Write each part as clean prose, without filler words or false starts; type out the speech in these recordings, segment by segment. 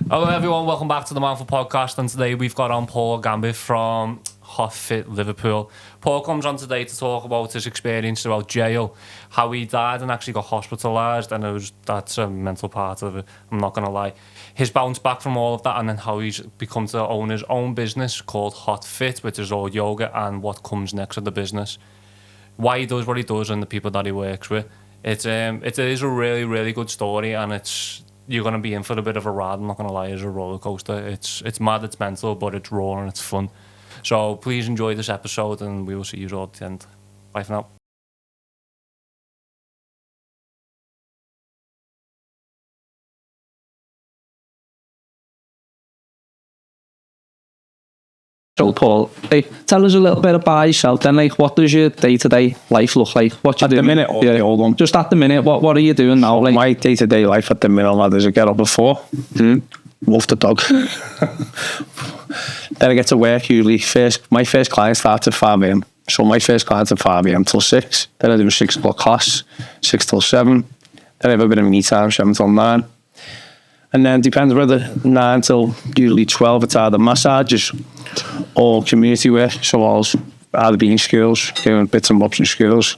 Hello everyone, welcome back to the Manful Podcast, and today we've got on Paul Gambit from Hot Fit Liverpool. Paul comes on today to talk about his experience throughout jail, how he died and actually got hospitalised, and that's a mental part of it, I'm not going to lie. His bounce back from all of that, and then how he's become to own his own business called Hot Fit, which is all yoga, and what comes next with the business. Why he does what he does and the people that he works with. It is a really, really good story, and you're going to be in for a bit of a ride, I'm not going to lie, it's a roller coaster. It's mad, it's mental, but it's raw and it's fun. So please enjoy this episode, and we will see you all at the end. Bye for now. So Paul, tell us a little bit about yourself then, like what does your day-to-day life look like? What you at doing? The minute, yeah, hold on. Just at the minute, what are you doing now? Like my day-to-day life at the minute, lad, is I get up at 4, wolf the dog. Then I get to work usually. My first client starts at 5 a.m. So my first client's at 5 a.m. till 6. Then I do a 6 o'clock class, 6 till 7. Then I have a bit of me time, 7 till 9. And then depends whether 9 till usually 12, it's either massages or community work. So I'll either be in schools, doing bits and bobs in schools,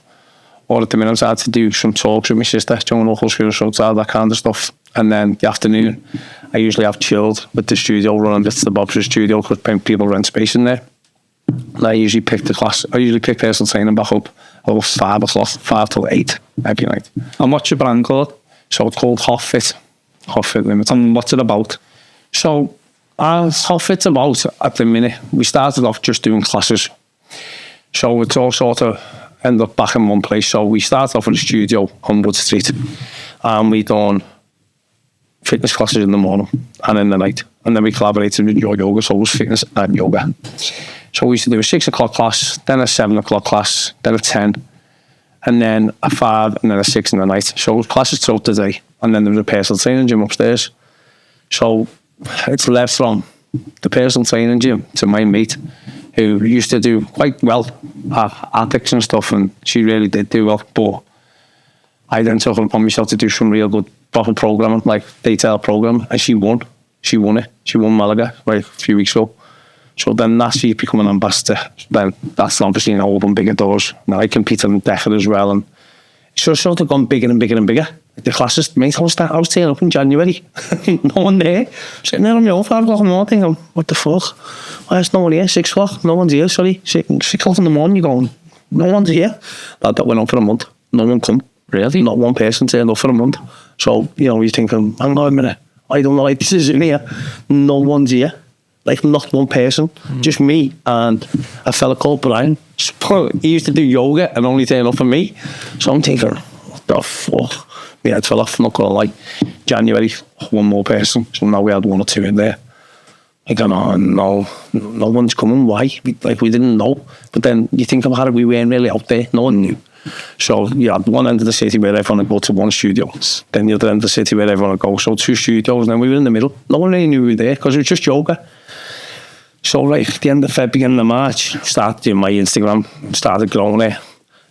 or at the minute I had to do some talks with my sister, doing local schools, so it's all that kind of stuff. And then the afternoon, I usually have chilled with the studio, running bits of the bobs in the studio, because people rent space in there. And I usually pick personal training back up about 5 o'clock, 5 till 8 every night. And what's your brand called? So it's called Hot Fit. Hot Fit Limited. And what's it about? So Hot Fit's about, at the minute, we started off just doing classes. So it's all sort of ended up back in one place. So we started off in a studio on Wood Street, and we done fitness classes in the morning and in the night. And then we collaborated with Your Yoga, so it was fitness and yoga. So we used to do a 6 o'clock class, then a 7 o'clock class, then a 10, and then a 5, and then a 6 in the night. So it was classes throughout the day. And then there was a personal training gym upstairs. So it's left from the personal training gym to my mate, who used to do quite well at athletics and stuff, and she really did do well. But I then took it upon myself to do some real good proper programming, like detailed programming, and she won. She won it. She won Malaga like a few weeks ago. So then that's she become an ambassador. Then that's obviously opened bigger doors. Now I compete in DECA as well, and it's sort of gone bigger and bigger and bigger. The classes, mate, I was turning up in January. No one there. Sitting there on my own 5 o'clock in the morning thinking, what the fuck? Why is no one here? 6 o'clock? No one's here, sorry. 6 o'clock in the morning, you're going, no one's here. That went on for a month. No one come. Really? Not one person turned up for a month. So, you're thinking, hang on a minute. I don't know, like, this is in here. No one's here. Like, not one person. Just me and a fella called Brian. He used to do yoga and only turn up for me. So I'm thinking, what the fuck? My head fell off, not gonna lie. January, one more person. So now we had 1 or 2 in there. I go, no one's coming. Why? We didn't know. But then you think about it, we weren't really out there. No one knew. So you had one end of the city where everyone would go to one studio. Then the other end of the city where everyone would go. So 2 studios, and then we were in the middle. No one really knew we were there because it was just yoga. So right at the end of February, beginning of March, started doing my Instagram, started growing it.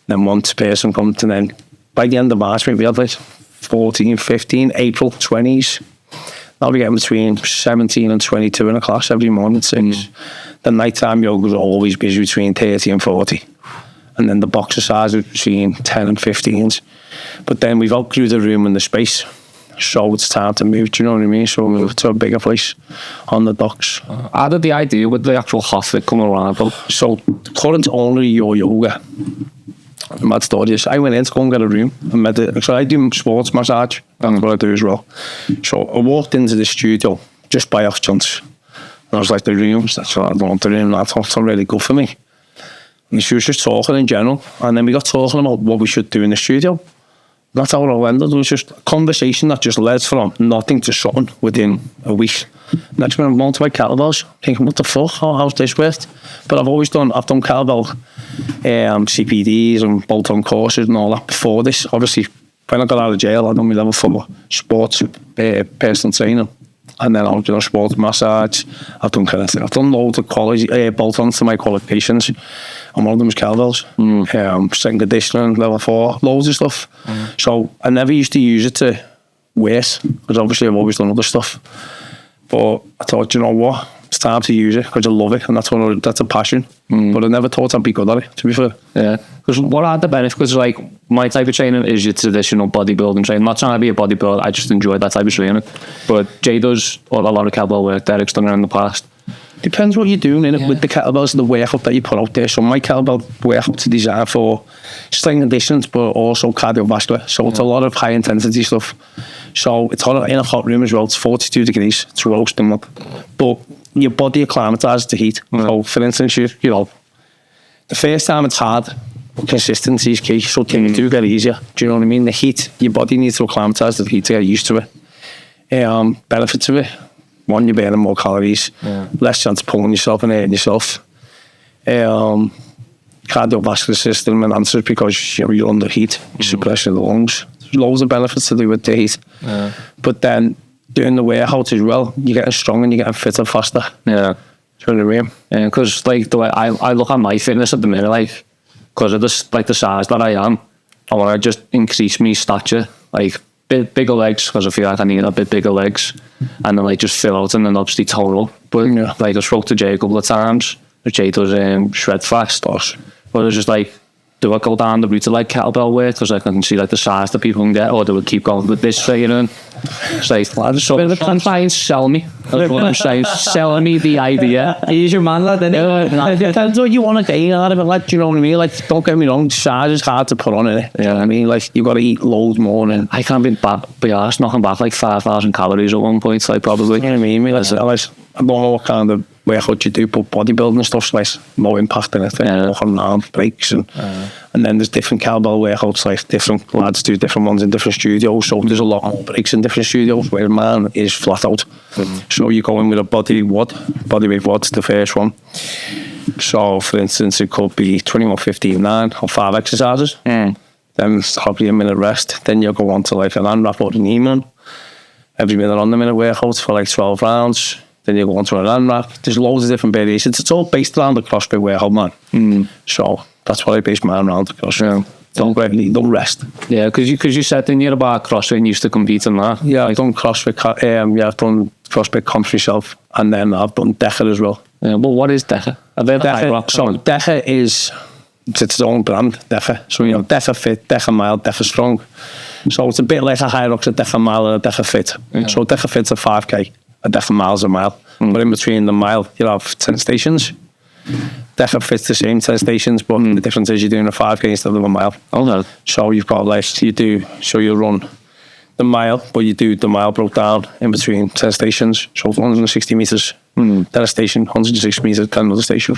Then one person comes, and then by the end of March, we had like 14, 15, April 20s. Now we get between 17 and 22 in a class every morning. The nighttime yoga was always busy between 30 and 40. And then the boxer size was between 10 and 15s. But then we've outgrew the room and the space. So it's time to move, do you know what I mean? So we moved to a bigger place on the docks. How did the idea with the actual Hot Fit come around? So the current owner of Your Yoga, the mad story is, I went in to go and get a room and met it. So I do sports massage, that's what I do as well. So I walked into the studio just by off chance. And I was like, the rooms, that's what I don't want the room, that's not really good for me. And she was just talking in general. And then we got talking about what we should do in the studio. That's how it all ended. It was just a conversation that just led from nothing to something within a week. Next minute I'm going to my kettlebells, thinking, what the fuck, how's this worked? But I've done kettlebell CPDs and bolt-on courses and all that before this. Obviously, when I got out of jail, I done my level 4 sports personal training. And then I've done sports massage. I've done kinetic. I've done loads of college bolt-ons to my qualifications. And one of them was kettlebells. Second conditioning, level 4, loads of stuff. So I never used to use it to weight, because obviously I've always done other stuff. But I thought, you know what, it's time to use it because I love it, and that's a passion. But I never thought I'd be good at it, to be fair. Yeah, because what are the benefits? Because like my type of training is your traditional bodybuilding training. I'm not trying to be a bodybuilder, I just enjoy that type of training. But Jay does a lot of kettlebell work. Derek's done it in the past. Depends what you're doing in it with the kettlebells and the workout that you put out there. So my kettlebell workouts are designed for strength and distance, but also cardiovascular. So it's a lot of high intensity stuff. So it's in a hot room as well. It's 42 degrees. It's roasting up. But your body acclimatises to heat. So for instance, you know, the first time it's hard, consistency is key. So things do get easier. Do you know what I mean? The heat, your body needs to acclimatise to the heat to get used to it. Benefits of it. One, you're burning more calories, less chance of pulling yourself and hurting yourself. Cardiovascular system enhances because you're under heat, you're suppressing the lungs. There's loads of benefits to do with the heat. But then doing the workout as well, you're getting stronger and you're getting fitter faster. Yeah. Do you know what I mean? Yeah, because like the way I look at my fitness at the minute, like because of this, like the size that I am, I want to just increase my stature, like bigger legs, because I feel like I need a bit bigger legs, and then like just fill out and then obviously tone up. But like I spoke to Jay a couple of times. Jay does shred fast, but it's just like, do I go down the route of like kettlebell work because I can see like the size that people can get, or do I keep going with this training? It's like, so bit of try and sell me. That's what I'm saying. Selling me the idea. He's your man, lad. That's what you want to gain out of it, like, do you know what I mean? Like, don't get me wrong, size is hard to put on it. You know what I mean? Like, you got to eat loads more. And I can't be arsed knocking back like 5,000 calories at one point, like probably. You know what I mean? I don't know what kind of workout you do, but bodybuilding stuff's like no impact in it. Walking around, breaks, and then there's different kettlebell workouts. Like different lads do different ones in different studios. So there's a lot more breaks in different studios. Where mine is flat out. So you go in with a bodyweight WOD's the first one. So for instance, it could be 21, 15, 9 or 5 exercises. Then probably a minute rest. Then you'll go on to like an AMRAP or an EMAN. Every minute on the minute workouts for like 12 rounds. Then you go on to an AMRAP. There's loads of different variations. It's all based around the CrossFit workout, man. So that's what I base mine around. CrossFit. Don't rest. Yeah, because you said in here about CrossFit and you used to compete in that. Yeah, I've done CrossFit. I've done CrossFit comps myself, and then I've done DECA as well. Yeah, well, what is DECA? DECA is its own brand, DECA. So you know, DECA Fit, DECA Mild, DECA Strong. So it's a bit like a Hyrox, a DECA Mile, and a DECA Fit. So DECA Fit's a 5k, a DECA Mile's a mile. But in between the mile, you have 10 stations. DECA Fit's the same 10 stations, but the difference is you're doing a 5k instead of a mile. So you've got like, you run the mile, but you do the mile broke down in between 10 stations. So 160 metres, then a station, 160 metres, then another station.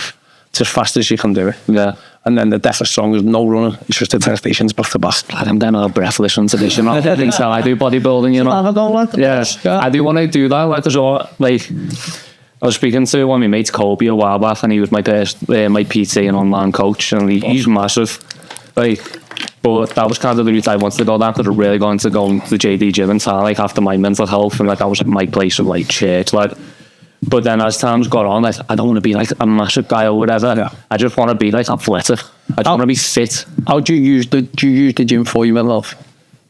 It's as fast as you can do it. Yeah. And then the DECA Strong is no running. It's just the 10 stations back to back. I'm then a breathless on tradition. I think so. I do bodybuilding, you know. Yeah. I do want to do that. Like I was speaking to one of my mates, Kobe, a while back, and he was my PT and online coach, and he's massive. Like, but that was kind of the route I wanted to go down, because I really wanted to go to the JD gym and start, like, after my mental health, and like that was like my place of like church, like. But then as time's gone on, like, I don't want to be like a massive guy or whatever. Yeah. I just want to be like athletic. I just want to be fit. How do you use the gym for your mental health?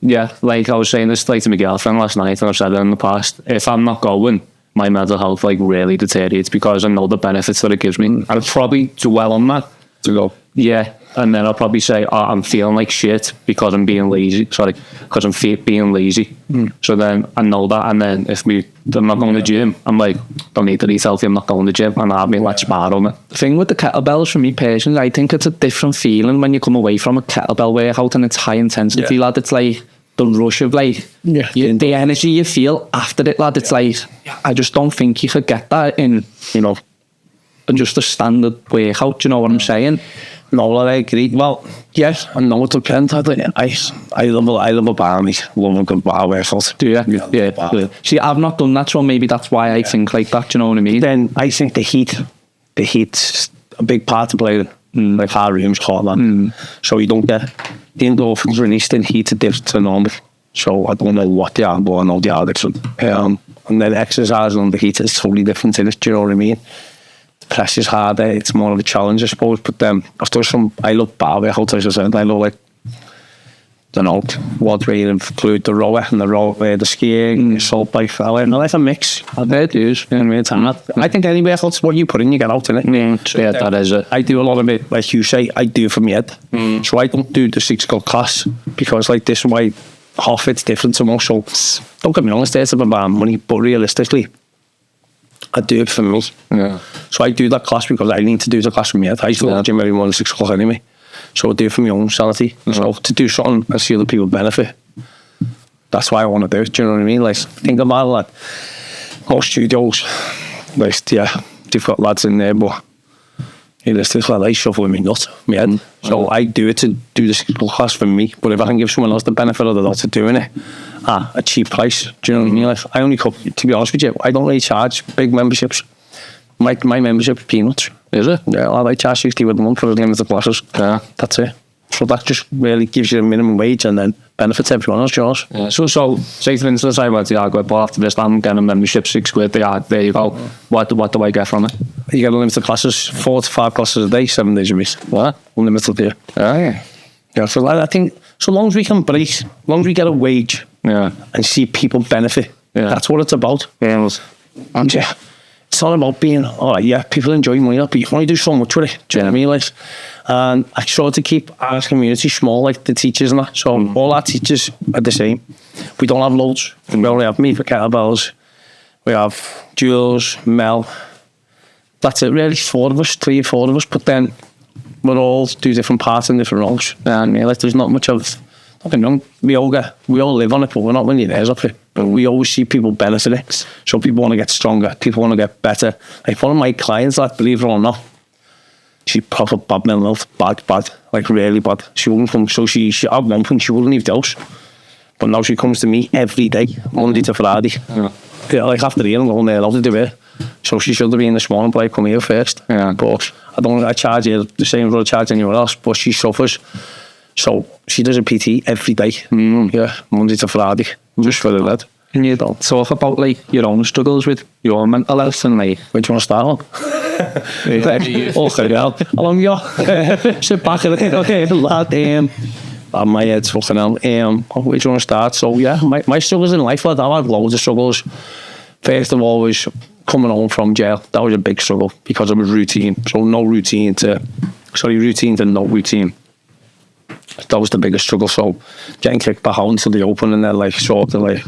Yeah, like I was saying this like to my girlfriend last night, and I've said it in the past. If I'm not going, my mental health like really deteriorates, because I know the benefits that it gives me. I'd probably dwell on that to go. Yeah, and then I'll probably say, oh, I'm feeling like shit because I'm being lazy. Sorry, because I'm being lazy. So then I know that, and then if I'm not going to the gym, I'm like, don't need to eat healthy, I'm not going to the gym, and I'll be like spar on it. The thing with the kettlebells, for me personally, I think it's a different feeling when you come away from a kettlebell workout and it's high intensity, lad. It's like the rush of like the energy you feel after it, lad. It's like, I just don't think you could get that in, you know, just a standard workout. You know what I'm saying? No, I agree. Well, yes, I know it depends. I love a bar, mate. Love a good bar workout. Do you? Yeah. See, I've not done that, so maybe that's why I think like that. Do you know what I mean? Then I think the heat's a big part to play. Like our room's hot, man. So you don't get the endorphins released in heat to normal. So I don't know what they are, but I know they are different. And then exercising under heat is totally different in it. Do you know what I mean? The pressure's harder. It's more of a challenge, I suppose. But I've done I love bar workouts, as I said. I love like don't know, what way include the rower and the skiing, assault bike. I like a mix. I bet it is. I think anywhere else, what you put in, you get out in it. Yeah, that is it. I do a lot of it, like you say, I do it from my head. So I don't do the 6 o'clock class because like this way, half it's different to most. So don't get me wrong, it's about money, but realistically, I do it for me. Yeah. So I do that class because I need to do the class from my head. I used to go to the gym every morning at 6 o'clock anyway. So I do it for my own sanity. So to do something and see other people benefit, that's why I want to do it. Do you know what I mean? Like, think about it, like, most studios, like, yeah, they've got lads in there, but realistically, they shuffle with me nuts, my head. So I do it to do the 6 o'clock class for me. But if I can give someone else the benefit of the doubt of doing it at a cheap price, do you know what I mean? Like, I only, to be honest with you, I don't really charge big memberships. My membership is peanuts. Is it? Yeah, I charge 60 a month for the limited classes. Yeah. That's it. So that just really gives you a minimum wage and then benefits everyone else, yours. Yeah. So say for instance, I went to the but after this, I'm getting a membership, £6. There you go. What do I get from it? You get unlimited classes, 4 to 5 classes a day, 7 days a week. What? Unlimited, yeah. Yeah. Yeah, so I think so long as we can break, as long as we get a wage and see people benefit, that's what it's about. Yeah. And yeah, it's not about being, all right, yeah, people enjoy money, but you can only do so much with it. Do you know what I mean? Like, and I try to keep our community small, like the teachers and that. So all our teachers are the same. We don't have loads. We only have me for kettlebells. We have Jules, Mel. That's it, really. 4 of us, 3 or 4 of us. But then we're all do different parts and different roles. And like, there's not much of, don't get me wrong, we all live on it, but we're not millionaires off it. But we always see people benefit it. So people want to get stronger. People want to get better. Like one of my clients, like, believe it or not, she's proper bad mental health, bad, like really bad. She wouldn't come, so she had one thing, she wouldn't leave the house. But now she comes to me every day, Monday to Friday. Yeah, like after the I'm going there, I'll do it. So she should have been this morning, but I come here first. Yeah. But I charge her the same as I charge anywhere else, but she suffers. So she does a PT every day. Yeah, Monday to Friday, just for the lead. Can you talk about like your own struggles with your mental health and like which one start on? Okay, how long you? Sit back and okay, lad. My head's fucking hell. Which one start? So yeah, my struggles in life, lad, I've had loads of struggles. First of all was coming home from jail. That was a big struggle because it was routine. So routine to no routine. That was the biggest struggle. So getting kicked back out into the open and then like sort of like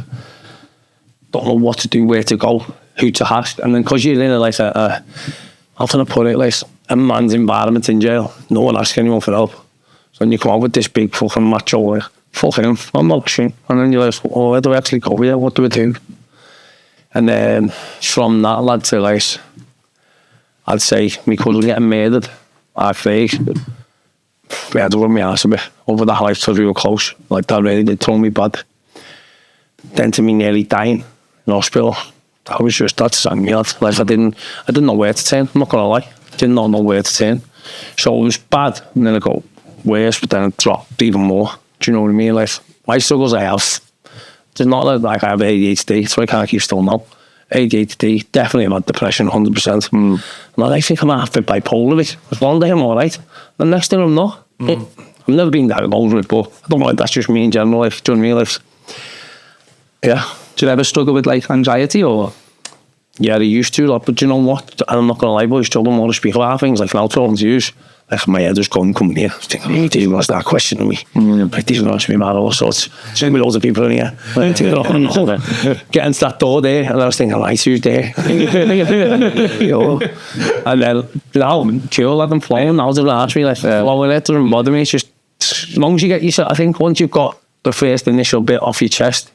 don't know what to do, where to go, who to ask, and then because you're in like how can I put it, like a man's environment in jail, no one asks anyone for help. So when you come out with this big fucking macho, like fuck him, I'm not shit, and then you're like, oh, where do I actually go here? What do I do? And then from that, lad, to like, I'd say me cousin getting murdered, I faked. We had to run my ass a bit over that life till we were close. Like that really did throw me bad. Then to me nearly dying in hospital. That sang me out. Like I didn't know where to turn, I'm not gonna lie. Did not know where to turn. So it was bad, and then it got worse, but then it dropped even more. Do you know what I mean? Like my struggles I have, it's not like I have ADHD, so I can't keep still now. ADHD, definitely about depression, 100%. And I think I'm half bit bipolar with it. Because one day I'm alright, the next day I'm not. I've never been diagnosed with it, but I don't know if that's just me in general life. Do you know what I mean? Like, yeah. Do you ever struggle with like anxiety or? Yeah, I used to, like, but you know what? I'm not gonna lie, but I still don't want to speak about things. Like now, talking to you, like my head is coming here. I was thinking, hey, do you want to start questioning me? Like these are going to be mad all sorts. There's with loads of people in here. Getting to that door there, and I was thinking, right, who's there? And then now I'm chill, I'm flying. Now they'll ask me, like, well, it doesn't bother me. It's just as long as you get yourself. I think once you've got the first initial bit off your chest,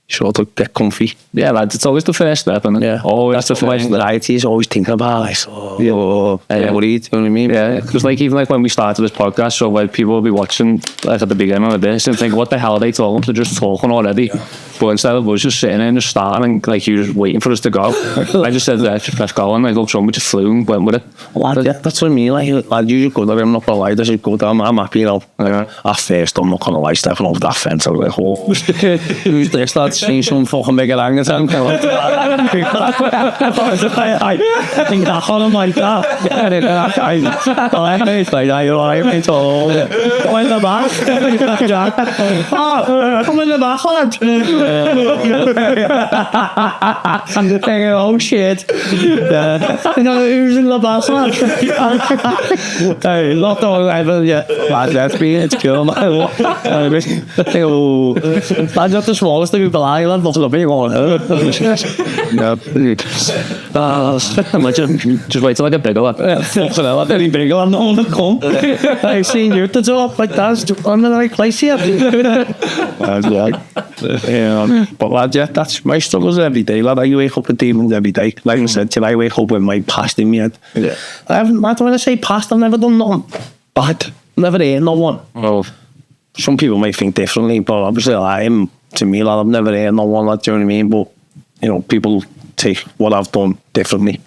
sort of get comfy. Yeah, lads, it's always the first step, isn't it? Yeah, always. That's the first. Anxiety is always thinking about, like, what are you, do you know what I mean? Yeah, because like even like when we started this podcast, so like people will be watching like at the beginning of this and think, what the hell are they talking? They're just talking already. Yeah. But instead of us just sitting in and just starting and like you just waiting for us to go, I just said, let's go, and I looked so we just flew and went with it. Lad, yeah, that's what I mean. Like, lad, you're good. I'm not gonna lie. This is good. I'm happy, you know. At first, I'm not gonna lie, stepping over that fence, I was like, oh, who's this, lad? seen some fucking big orangutan. I think that's on him like that. It's like, it's all go in the back. Come in the back, lad. And the thing, oh shit. You know who's in the back, lad? Hey, not all ever yet. That's been, it's cool, man. That's not the smallest thing people are, lad. Not the big one. No. Imagine, just wait till I get bigger, lad. I'm very big, I'm not on the come. I've seen you at the top, like that's on the right place here. But lad, yeah, that's my struggles every day, lad. I wake up with demons every day. Like I said, till I wake up with my past in my head. Yeah. I haven't, when I say past, I've never done nothing bad. Never hurt no one. Well, Some people may think differently, but obviously I am, to me, lad, I've never hurt no one, lad, do you know what I mean? But, you know, people take what I've done differently.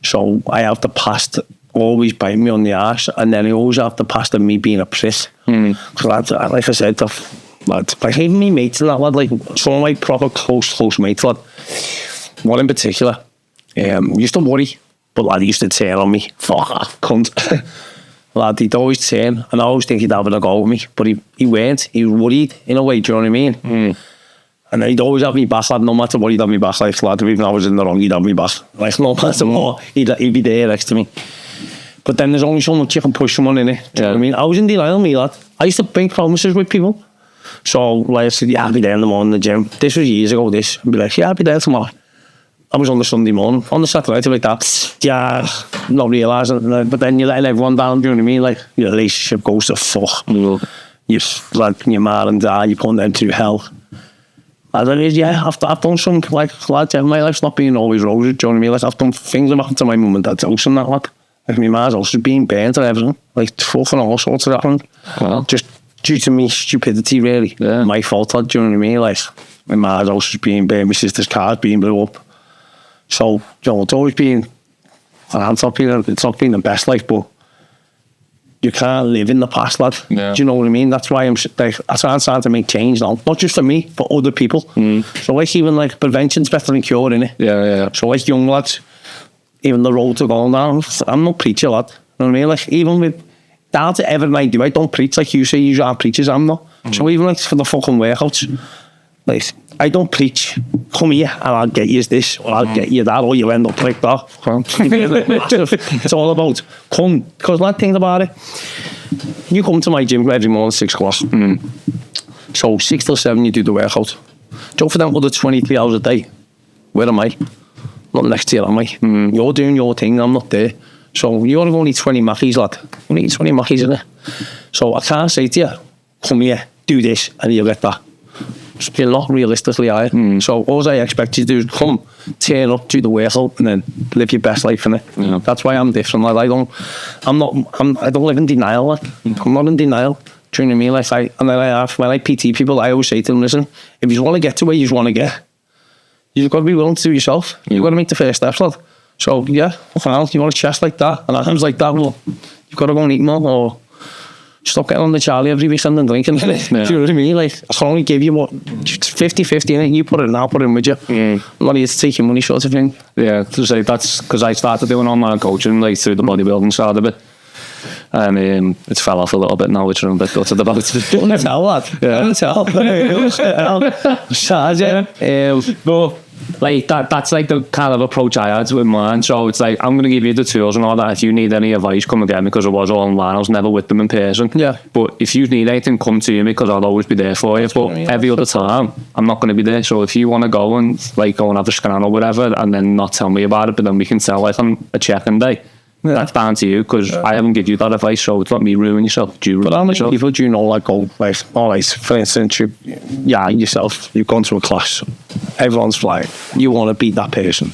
So I have the past always bite me on the arse, and then I always have the past of me being a prick. Because, like I said, lad, like even me mates and that, lad, like some of my proper close mates, lad, one in particular, used to worry, but lad, he used to turn on me. Fuck off, cunt. Lad, he'd always turn, and I always think he'd have a go with me, but he weren't. He was worried in a way, do you know what I mean? And he'd always have me back, lad, no matter what, he'd have me back, like, lad, even if I was in the wrong, he'd have me back. Like, no matter what, he'd be there next to me. But then there's only so much you can push someone in it, do you know what I mean? I was in denial, me, lad. I used to make promises with people. So, like I said, yeah, I'll be there in the morning in the gym. This was years ago, this. I'd be like, yeah, I'll be there tomorrow. I was on the Sunday morning. On the Saturday, I'd be like that. Yeah, not realising. But then you're letting everyone down, do you know what I mean? Like, your relationship goes to fuck. You're like, your mom and dad, you're putting them through hell. As it is, yeah, I've done some, like, lads, my life's not been always roses, do you know what I mean? Like, I've done things that happened to my mum and dad's house and that, lad. Like, my ma's house was being burnt and everything. Like, fucking all sorts of happened. Wow. Just due to me stupidity, really. Yeah. My fault, lad, do you know what I mean? Like, my ma's house was being burnt, my sister's car's being blew up. So, you know, it's always been, it's not been the best life, but you can't live in the past, lad. Yeah. Do you know what I mean? That's why I'm starting to make change now. Not just for me, for other people. So, like, even, like, prevention's better than cure, innit? Yeah. So, like, young lads, even the road to going down, I'm not preacher, lad. You know what I mean? Like, even with, down to everything I do, I don't preach like you say you are preachers, I'm not. So, even, like, for the fucking workouts, like, I don't preach, come here and I'll get you this, or I'll get you that, or you end up like that. It's all about come, because lad, think about it. You come to my gym every morning, 6 o'clock. So 6 till 7 you do the workout. So for them other 23 hours a day, where am I? Not next to you, am I? You're doing your thing, I'm not there. So you only need 20 mackies, lad. You need 20 mackies in it. So I can't say to you, come here, do this, and you'll get that. You're not realistically either. So all I expect you to do is come, turn up, do the workout, and then live your best life in it. Yeah. That's why I'm different. Like, I don't live in denial. Like. I'm not in denial. Do you know what I mean? Like, when I PT people, I always say to them, listen, if you want to get to where you want to get, you've got to be willing to do yourself. You've got to make the first steps, lad. So yeah, you want a chest like that and arms like that, well, you've got to go and eat more, or stop getting on the Charlie every weekend and drinking. Yeah. Do you know what I mean? Like, I can only give you what 50-50 in it. You put it in, I'll put it in with you. I'm not here to take your money, sort of thing. Yeah, to say that's because I started doing online coaching, like, through the bodybuilding side of it. And it's fell off a little bit now, which I'm a bit gutted about. Don't tell, lad. Yeah. Don't tell. Sad, yeah. But like that's like the kind of approach I had with mine. So it's like, I'm going to give you the tools and all that. If you need any advice, come and get me, because it was all online. I was never with them in person. Yeah. But if you need anything, come to me, because I'll always be there for you. But every other time, I'm not going to be there. So if you want to go and have a scan or whatever, and then not tell me about it, but then we can tell like on a check-in day. Yeah. That's down to you, because I haven't give you that advice, so it's not me ruin yourself. But how many people do you know, like, go, like, all right, for instance, yourself, you've gone to a class, everyone's like, you want to beat that person.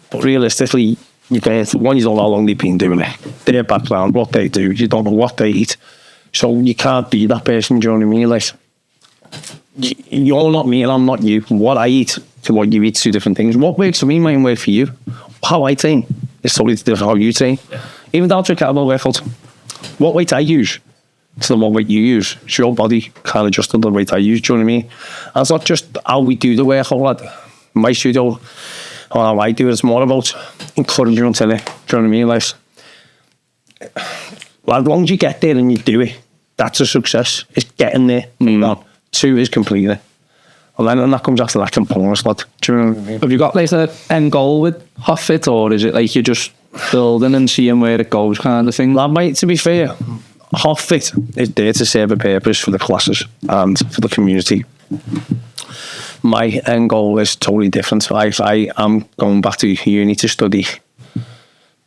But realistically, you don't know how long they've been doing it, their background, what they do, you don't know what they eat. So you can't be that person, do you know what I mean? Like, you're not me and I'm not you. What I eat to what you eat, two different things. What works for me might work for you. How I train is totally different how you train. Yeah. Even down to a kettlebell workout. What weight I use to the one that you use. It's your body can't adjust to the weight I use, do you know what I mean? And it's not just how we do the workout, lad. In my studio, or how I do it, it's more about encouragement in it, do you know what I mean? Like, as long as you get there and you do it, that's a success. It's getting there. Now, 2 is completing it. And then that comes after that component, lad. Do you know what I mean? Have you got like an end goal with HotFit, or is it like you're just building and seeing where it goes kind of thing? Lad, mate, to be fair, HotFit is there to serve a purpose for the classes and for the community. My end goal is totally different. I am going back to uni to study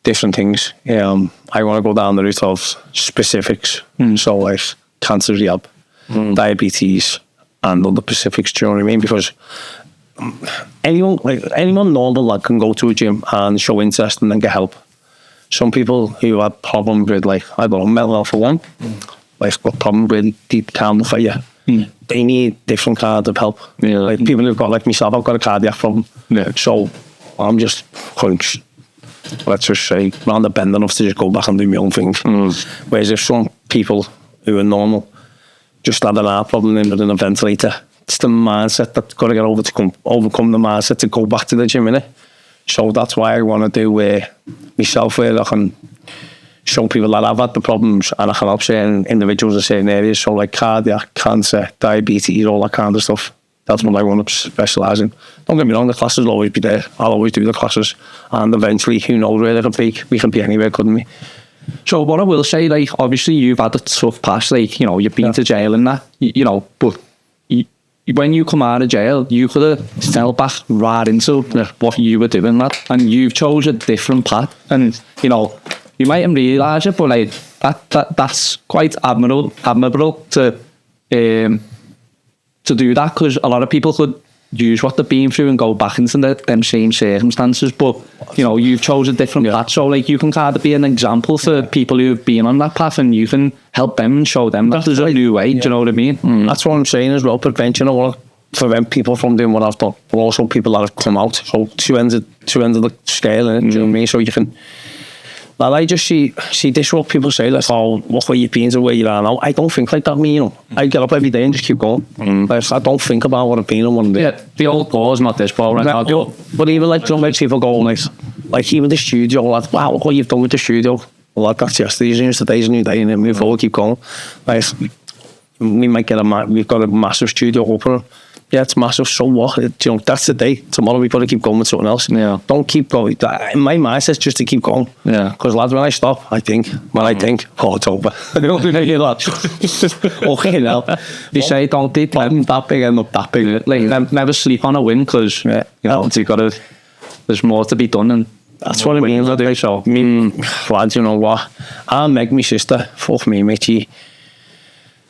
different things. I want to go down the route of specifics. So like cancer rehab, diabetes, and other specifics, do you know what I mean? Because anyone normal lad can go to a gym and show interest and then get help. Some people who have problems with, like, I don't know, mental health for one, like got problems with deep can't look at you. They need different kinds of help. Yeah. Like people who've got, like myself, I've got a cardiac problem. Yeah. So I'm just let's just say round the bend enough to just go back and do my own thing. Whereas if some people who are normal just had an heart problem in with a ventilator, it's the mindset that's got to get over to overcome the mindset to go back to the gym, innit? So that's why I want to do myself, where I can show people that I've had the problems and I can help certain individuals in certain areas. So like cardiac, cancer, diabetes, all that kind of stuff. That's what I want to specialise in. Don't get me wrong, the classes will always be there. I'll always do the classes. And eventually, who knows where they can be. We can be anywhere, couldn't we? So what I will say, like, obviously you've had a tough past, like, you know, you've been to jail and that, you know, but when you come out of jail, you could have fell back right into what you were doing, lad, and you've chose a different path. And, you know, you mightn't realise it, but like that's quite admirable to do that, because a lot of people could use what they've been through and go back into them same circumstances, but you know, you've chose a different path, so like you can kind of be an example for people who've been on that path, and you can help them and show them that there's a new way. Do you know what I mean? That's what I'm saying as well. Prevention, I want to prevent people from doing what I've done, but also people that have come out. So two ends of the scale, innit? Do you know what I mean? So you can. Like, I just see this, what people say, like, oh, look where you've been to where you are now. I don't think like that, me, you know. I get up every day and just keep going. Like, I don't think about what I've been and what I'm doing. Yeah, the old pause, not this ball right now. But even like, some people go, like even the studio, like, wow, look what you've done with the studio. Well, like, that's yesterday's news, today's a new day, and then move forward, keep going. Like, we might get we've got a massive studio opener. Yeah, it's massive. So what? You know, that's the day. Tomorrow we've got to keep going with something else. Yeah. Don't keep going. In my mindset's just to keep going. Yeah. Because lads, when I stop, I think, oh, it's over. I don't do anything like that. Okay, now. They say don't eat that big, end up that big. Like, never sleep on a win, because you know, there's more to be done, and that's what I mean. I do. So, lads, you know what? And Meg, my sister, fuck me, mate.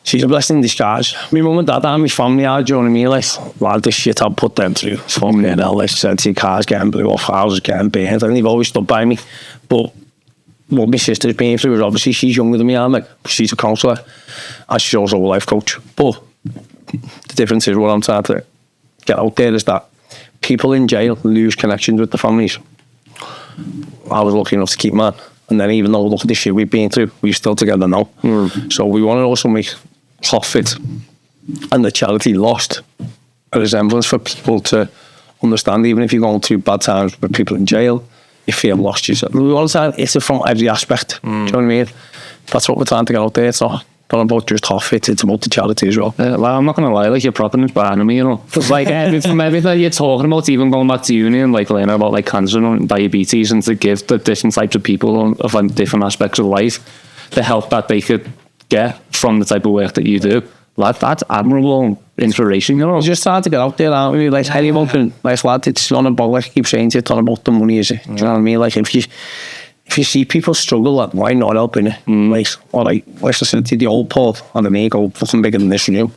She's a blessing in disguise. My mum and dad and my family are, do you know what I mean? Like, lad, this shit I've put them through. Fucking hell, like, said, cars getting blew off, houses getting burnt, and they've always stood by me. But what my sister's been through is, obviously, she's younger than me, I'm like, she's a counsellor, and she's also a life coach. But the difference is, what I'm trying to get out there is that people in jail lose connections with the families. I was lucky enough to keep mine. And then, even though, look at the shit we've been through, we're still together now. So we want to also make HotFit and the charity Lost a resemblance for people to understand, even if you're going through bad times with people in jail, you feel lost yourself. We want to, it's from every aspect. Do you know what I mean? That's what we're trying to get out there. It's not about just HotFit, it's about the charity as well. Well, I'm not going to lie, like, you're proper inspiring me, you know. Like, from everything you're talking about, even going back to uni and like learning about like cancer and diabetes, and to give the different types of people of like, different aspects of life the help that they could get from the type of work that you do. Like, that's admirable inspiration, you know. It's just hard to get out there, aren't we? Like, anyone can, like, lad, it's not about, like I keep saying to you, it's not about the money, is it? Do you know what I mean? Like, if you see people struggle, like, why not helping it? Like, all right, like I said to you, the old Paul and the me go fucking bigger than this from you.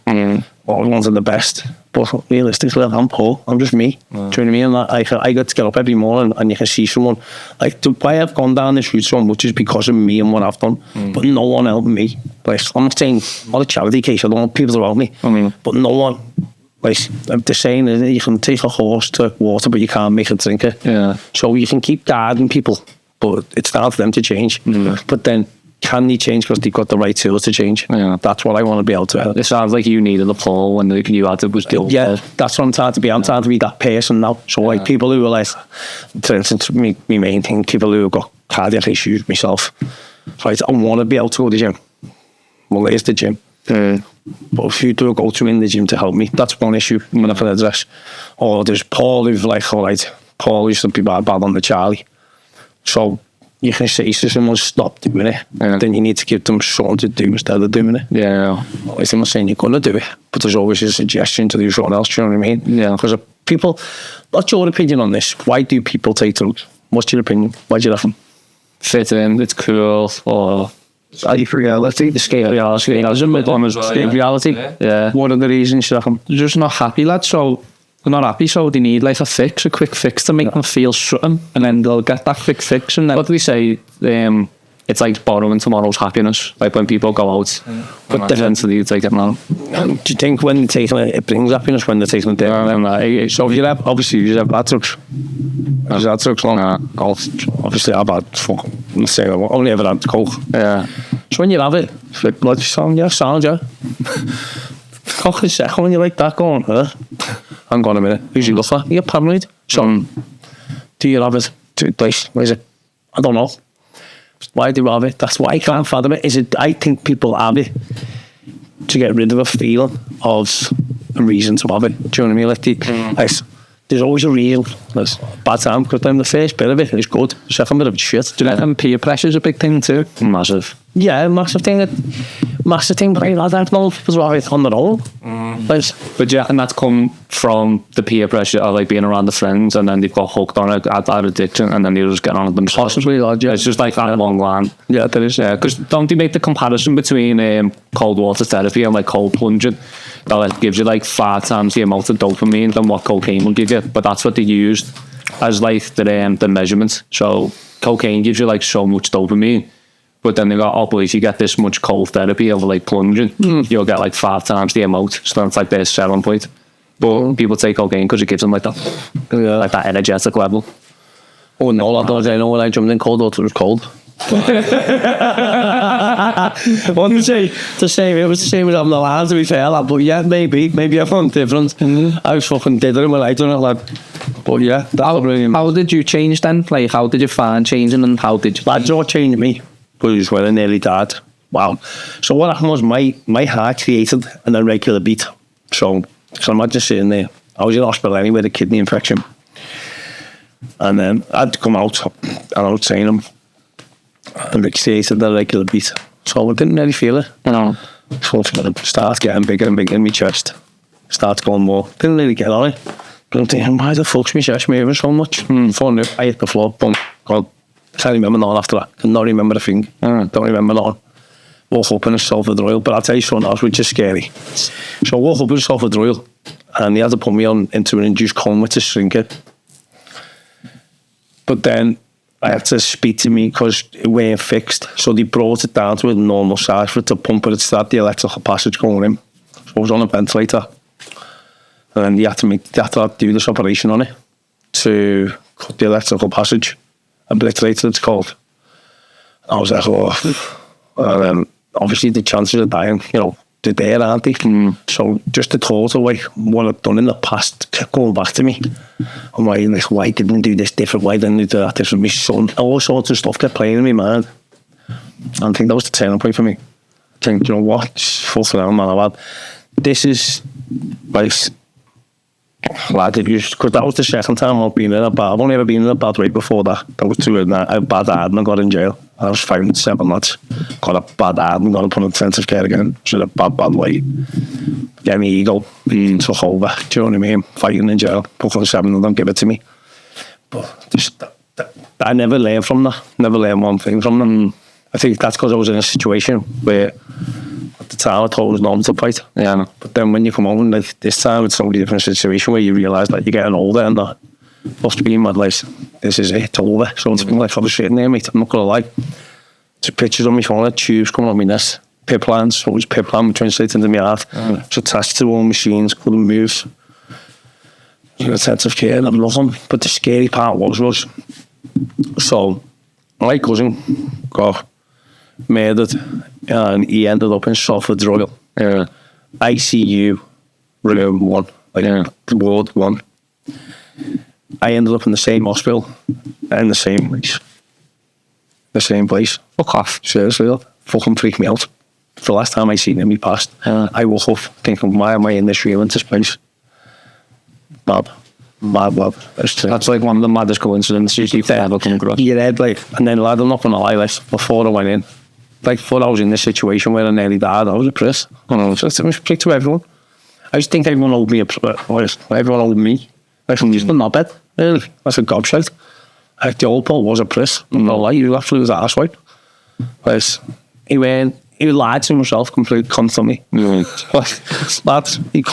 All the ones are the best. But realistically, I'm Paul. I'm just me. Do you know what I mean? Like, I got to get up every morning and you can see someone. Like, why I've gone down this route so much is because of me and what I've done. But no one helped me. Like, I'm not saying, not a charity case, I don't want people to help me. But no one. Like, the saying is, you can take a horse to water, but you can't make it drink it. Yeah. So you can keep guiding people, but it's down to them to change. But then can they change because they've got the right tools to change? Yeah. That's what I want to be able to help. It sounds like you needed a pull when you had to was deal. Yeah, that's what I'm trying to be. I'm trying to be that person now. So like people who are like, for instance, me main thing, people who have got cardiac issues, myself, right? I want to be able to go to the gym. Well, there's the gym. But if you do a go-to in the gym to help me, that's one issue I'm going to address. Or there's Paul who's like, all right, Paul used to be bad on the Charlie. So you can say to someone, stop doing it. Then you need to give them something to do instead of doing it. Yeah. I'm not saying you're going to do it, but there's always a suggestion to do something else, do you know what I mean? Yeah. Because people, what's your opinion on this? Why do people take drugs? What's your opinion? Why do you reckon? Fit in, it's cool, or... reality, the scale reality, reality. Yeah. What are the reasons you reckon? They're just not happy, lads, so they're not happy, so they need like a quick fix to make them feel something, and then they'll get that quick fix, and then... What do we say? It's like borrowing tomorrow's happiness. Like when people go out, but eventually it's like getting on. Do you think when they're taking it brings happiness when they're taking it down? So if you have, obviously you have bad drugs. I've had drugs long. Obviously I've had let's say I've only ever had coke. Yeah. So when you have it, it's like blood sound, yeah. Cock is second when you like that going, hang on a minute, who's you look for? You're paranoid. So do you have it to place? Where is it? I don't know. Why do you have it? That's why I can't fathom it. Is it? I think people have it to get rid of a feeling of a reason to have it. Do you know what I mean? Like there's always a reason. There's bad time because then the first bit of it is good. The second bit of it shit. Do you reckon peer pressure is a big thing too? Massive. Yeah, massive thing. But I don't know if people have it on their own. But yeah, and that's come from the peer pressure of like being around the friends, and then they've got hooked on it at that addiction, and then they're just getting on it themselves. Possibly, yeah. It's just like that long line. Yeah, there is. Yeah, because don't they make the comparison between cold water therapy and like cold plunging? That like, gives you like 5 times the amount of dopamine than what cocaine will give you, but that's what they used as like the measurement. So cocaine gives you like so much dopamine, but then they got, oh, but if you get this much cold therapy over like plunging, you'll get like 5 times the amount. So that's like their selling point. But people take cocaine because it gives them like that, like that energetic level. Oh no, I know when I jumped in cold water, it was cold. It was the same as having the lads, to be fair, lad. But yeah, maybe I found different. I was fucking dithering when I done it, lad. But yeah, how did you change then? Like, how did you find changing, and how did you... Lads all changed me, but it was when I nearly died. Wow. So what happened was my heart created an irregular beat. So imagine sitting there. I was in hospital anyway with a kidney infection. And then I had to come out and I was saying them. And it created a regular beat. So I didn't really feel it. No. So it's going to start getting bigger and bigger in my chest. Starts going more. Didn't really get on it. But I'm thinking, why the fuck's my chest moving so much? Phone up, I hit the floor, boom. God, I can't remember nothing after that. I cannot remember a thing. Don't remember nothing. Woke up in a sulphur oil, but I'll tell you something else which is scary. So I woke up in a sulphur oil and they had to put me into an induced coma to shrink it. But then I had to speak to me because it weren't fixed. So they brought it down to a normal size for it to pump it to start the electrical passage going in. So I was on a ventilator. And then they had to do this operation on it to cut the electrical passage. Obliterated, it's called. I was like, oh. And obviously the chances of dying, they're there, aren't they? So just the thought of like what I've done in the past kept going back to me. I'm like, why didn't I do this different? Why didn't I do that different? My son, all sorts of stuff kept playing in my mind. And I think that was the turning point for me. I think, you know what? Fucking hell, man, I've had. This is like, lad, because that was the second time I've been in a bad. I've only ever been in a bad way before that. That was a bad ad and I got in jail. I was found 7 months. Got a bad ad and got put in intensive care again. It was a bad way. Get me ego being took over. Do you know what I mean? Fighting in jail. Put on 7 and don't give it to me. But just, I never learned from that. Never learned one thing from them. I think that's because I was in a situation where at the time I thought it was normal to fight. Yeah. But then when you come home like this time, it's a totally different situation where you realise that you're getting older and that must be mad, like, this is it, it's over. So it's been like I was sitting there, mate, I'm not gonna lie. There's pictures on my phone, like tubes coming on my nest, pip lines, so it was pip line translated into my heart. It's attached to all machines, couldn't move. It was intensive care and I'm nothing. But the scary part was so my cousin got murdered, and he ended up in Salford Royal. Yeah. ICU, room 1, ward 1. I ended up in the same hospital, in the same place. The same place. Fuck off. Seriously, that fucking freaked me out. The last time I seen him, he passed. I woke up thinking, why am I in this real space? Mad. That's like one of the maddest coincidences you've ever come across. Your head, like, and then lad, I'm not gonna lie, like, before I went in, like, before I was in this situation where I nearly died, I was a priss. I was speak to everyone. I just think everyone owed me everyone owed me. Like, from just a knobhead, really. That's a gobshite. Like, the old Paul was a priss. No lie, he actually was an arsewipe. Because he lied to himself completely constantly. Like, lads, he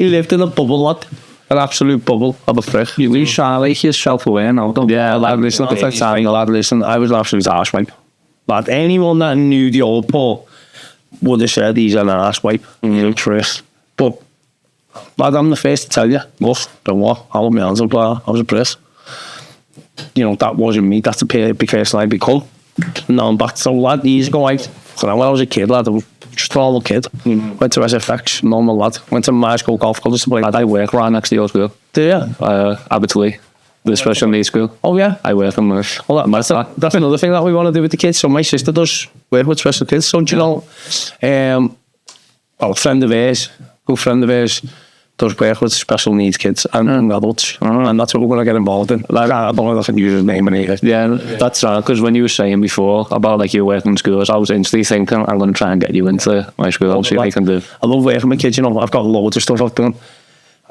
lived in a bubble, lad. An absolute bubble of a prick. You lose like you're self-aware now, don't you? Yeah, lad, listen, if I'm saying, lad, listen, I was an absolute arsewipe. Lad, anyone that knew the old Paul would have said he's an arsewipe. He's a prick. But, lad, I'm the first to tell you, look, don't what, I hold my hands up, lad, I was a prick. You know, that wasn't me. That's the big person I become. Now I'm back. So, lad, years ago, when I was a kid, lad, I was just a normal kid. Went to SFX, normal lad. Went to my school golf club. Lad, I work right next to your school. Do you? Abbottsley, the special needs school. Oh, yeah? I work on there. Well, that's another thing that we want to do with the kids. So my sister does work with special kids. So, do you know, well, a friend of hers, good friend of hers, does work with special needs kids and adults, and that's what we're going to get involved in. Like, I don't know if I can use his name in here. Yeah, that's right, because when you were saying before about like you working in schools, I was instantly thinking I'm going to try and get you into my school and see what I can do. I love working with kids, you know, I've got loads of stuff I've done.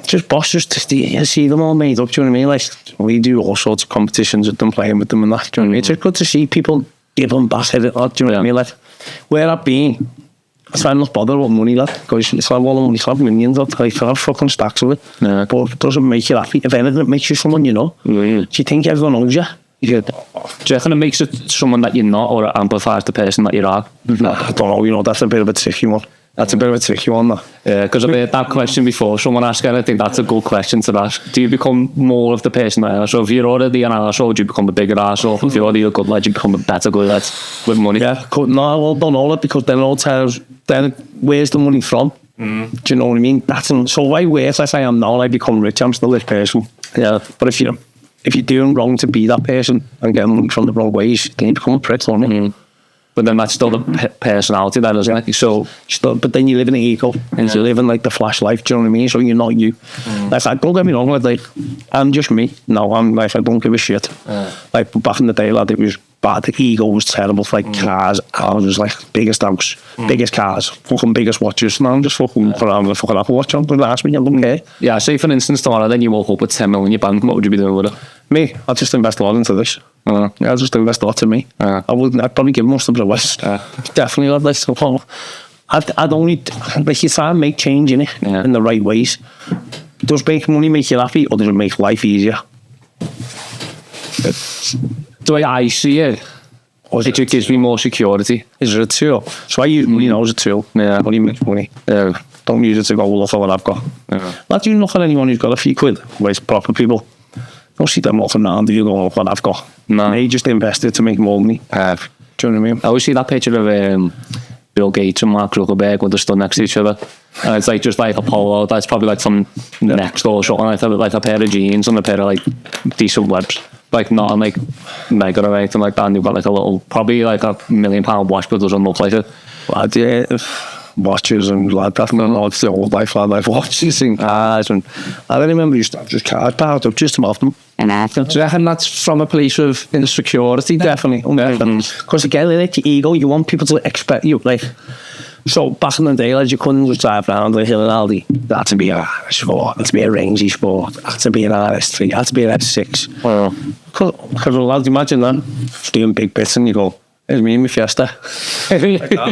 Just you see them all made up, do you know what I mean? Like, we do all sorts of competitions with them, playing with them and that, do you know what I mean? It's just good to see people give them back at it, lad, do you know what I mean? Like, where I've been, I try not bother about money, lad, because it's like all the money, it's like millions, lad, like, I have fucking stacks of it. Yeah. But it doesn't make you happy. If anything, it makes you someone you know. Do you think everyone knows you? Do you reckon it makes it someone that you're not, or it amplifies the person that you are? No, I don't know, you know, that's a bit of a tricky one. That's a bit of a tricky one, though. Yeah, because I've heard that question before. Someone asked, and I think that's a good question to ask. Do you become more of the person that you are? So if you're already an arsehole, do you become a bigger arsehole? If you're already a good lad, you become a better good lad with money? Yeah, no, well, don't know it, because then all tells, then where's the money from? Do you know what I mean? So if I work as I am now, I become rich, I'm still this person. Yeah, but if you're doing wrong to be that person and getting money from the wrong ways, then you become a prick, don't you? But then that's still the personality, that isn't it? So, but then you live in an ego, and you live in like the flash life. Do you know what I mean? So you're not you. Like, don't get me wrong, like, I'm just me. No, I'm like, I don't give a shit. Like, back in the day, lad, it was bad. The ego was terrible. Like, cars, houses, like, biggest house, biggest cars, fucking biggest watches. No, I'm just fucking around with a fucking Apple Watch on. Don't ask me, I don't care. Yeah, say for instance, tomorrow, then you woke up with 10 million in your bank. What would you be doing with it? Me, I'll just invest a lot into this. Yeah, I'll just invest a lot in me. I'd probably give most of it away. Definitely, I'd like to. I'd only, like, you try and make change in it in the right ways. Does make money make you happy, or does it make life easier? The way I see it, it just gives me more security. Is it a tool? So I use money now as a tool. Yeah, money makes money. Don't use it to go look at what I've got. Not you look at anyone who's got a few quid. Where's proper people? Don't see them looking around, do you go look what I've got? No. They just invested to make more money. Do you know what I mean? I always see that picture of Bill Gates and Mark Zuckerberg when they're stood next to each other. And it's like just like a polo. That's probably like from next door or something. Like a pair of jeans and a pair of like decent webs. Like not like mega or anything like that. And you've got like a little, probably like £1 million watch, but doesn't look like it. Lad, yeah, watches and lad, that's not it's the old life, lad. I've watches and cars, and I remember used to have just cars piled up just about them. And I do you reckon that's from a place of insecurity? Definitely, because again, it's your ego. You want people to expect you, like. So back in the day, lads, you couldn't just drive around the hill and Aldi. That had to be a Sport, had to be a Rangy Sport, had to be an RS3, had to be an S6. Because lads, imagine that, doing big bits and you go, there's me and my Fiesta.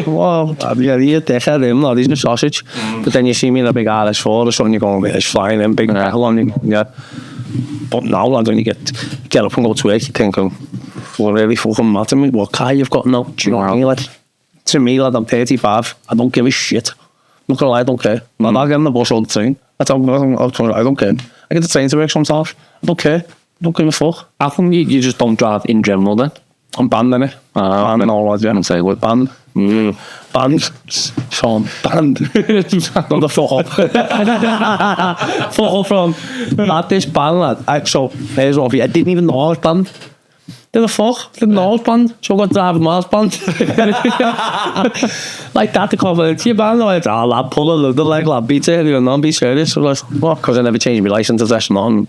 Well, yeah, you're dickhead him, lad, he's a sausage. But then you see me in a big RS4 or something, you're going, it's flying in, big metal on you, yeah. But now, lad, when you get up and go to work, you think, what really fucking matter me? What car you've got now? Do you know what I mean, lad? To me, lad, I'm 35. I don't give a shit. I'm not gonna lie, I don't care. I'm not getting the bus or the train. I don't care. I get the train to work sometimes. I don't care. I don't give a fuck. How come you just don't drive in general then? I'm banned, innit? Banned and all that, yeah. And say what? Banned. Banned. Sean, banned. Not the fuck up. Fuck up from. Lad, this band, lad. So, here's what I didn't even know I was banned. Did the fuck? Didn't know I was banned. So I got driving miles banned. Like that, to come into your band. I went, lad, pull a load of leg, lad, beat it, you know, be serious. I was like, what? Because I never changed my license, that's none.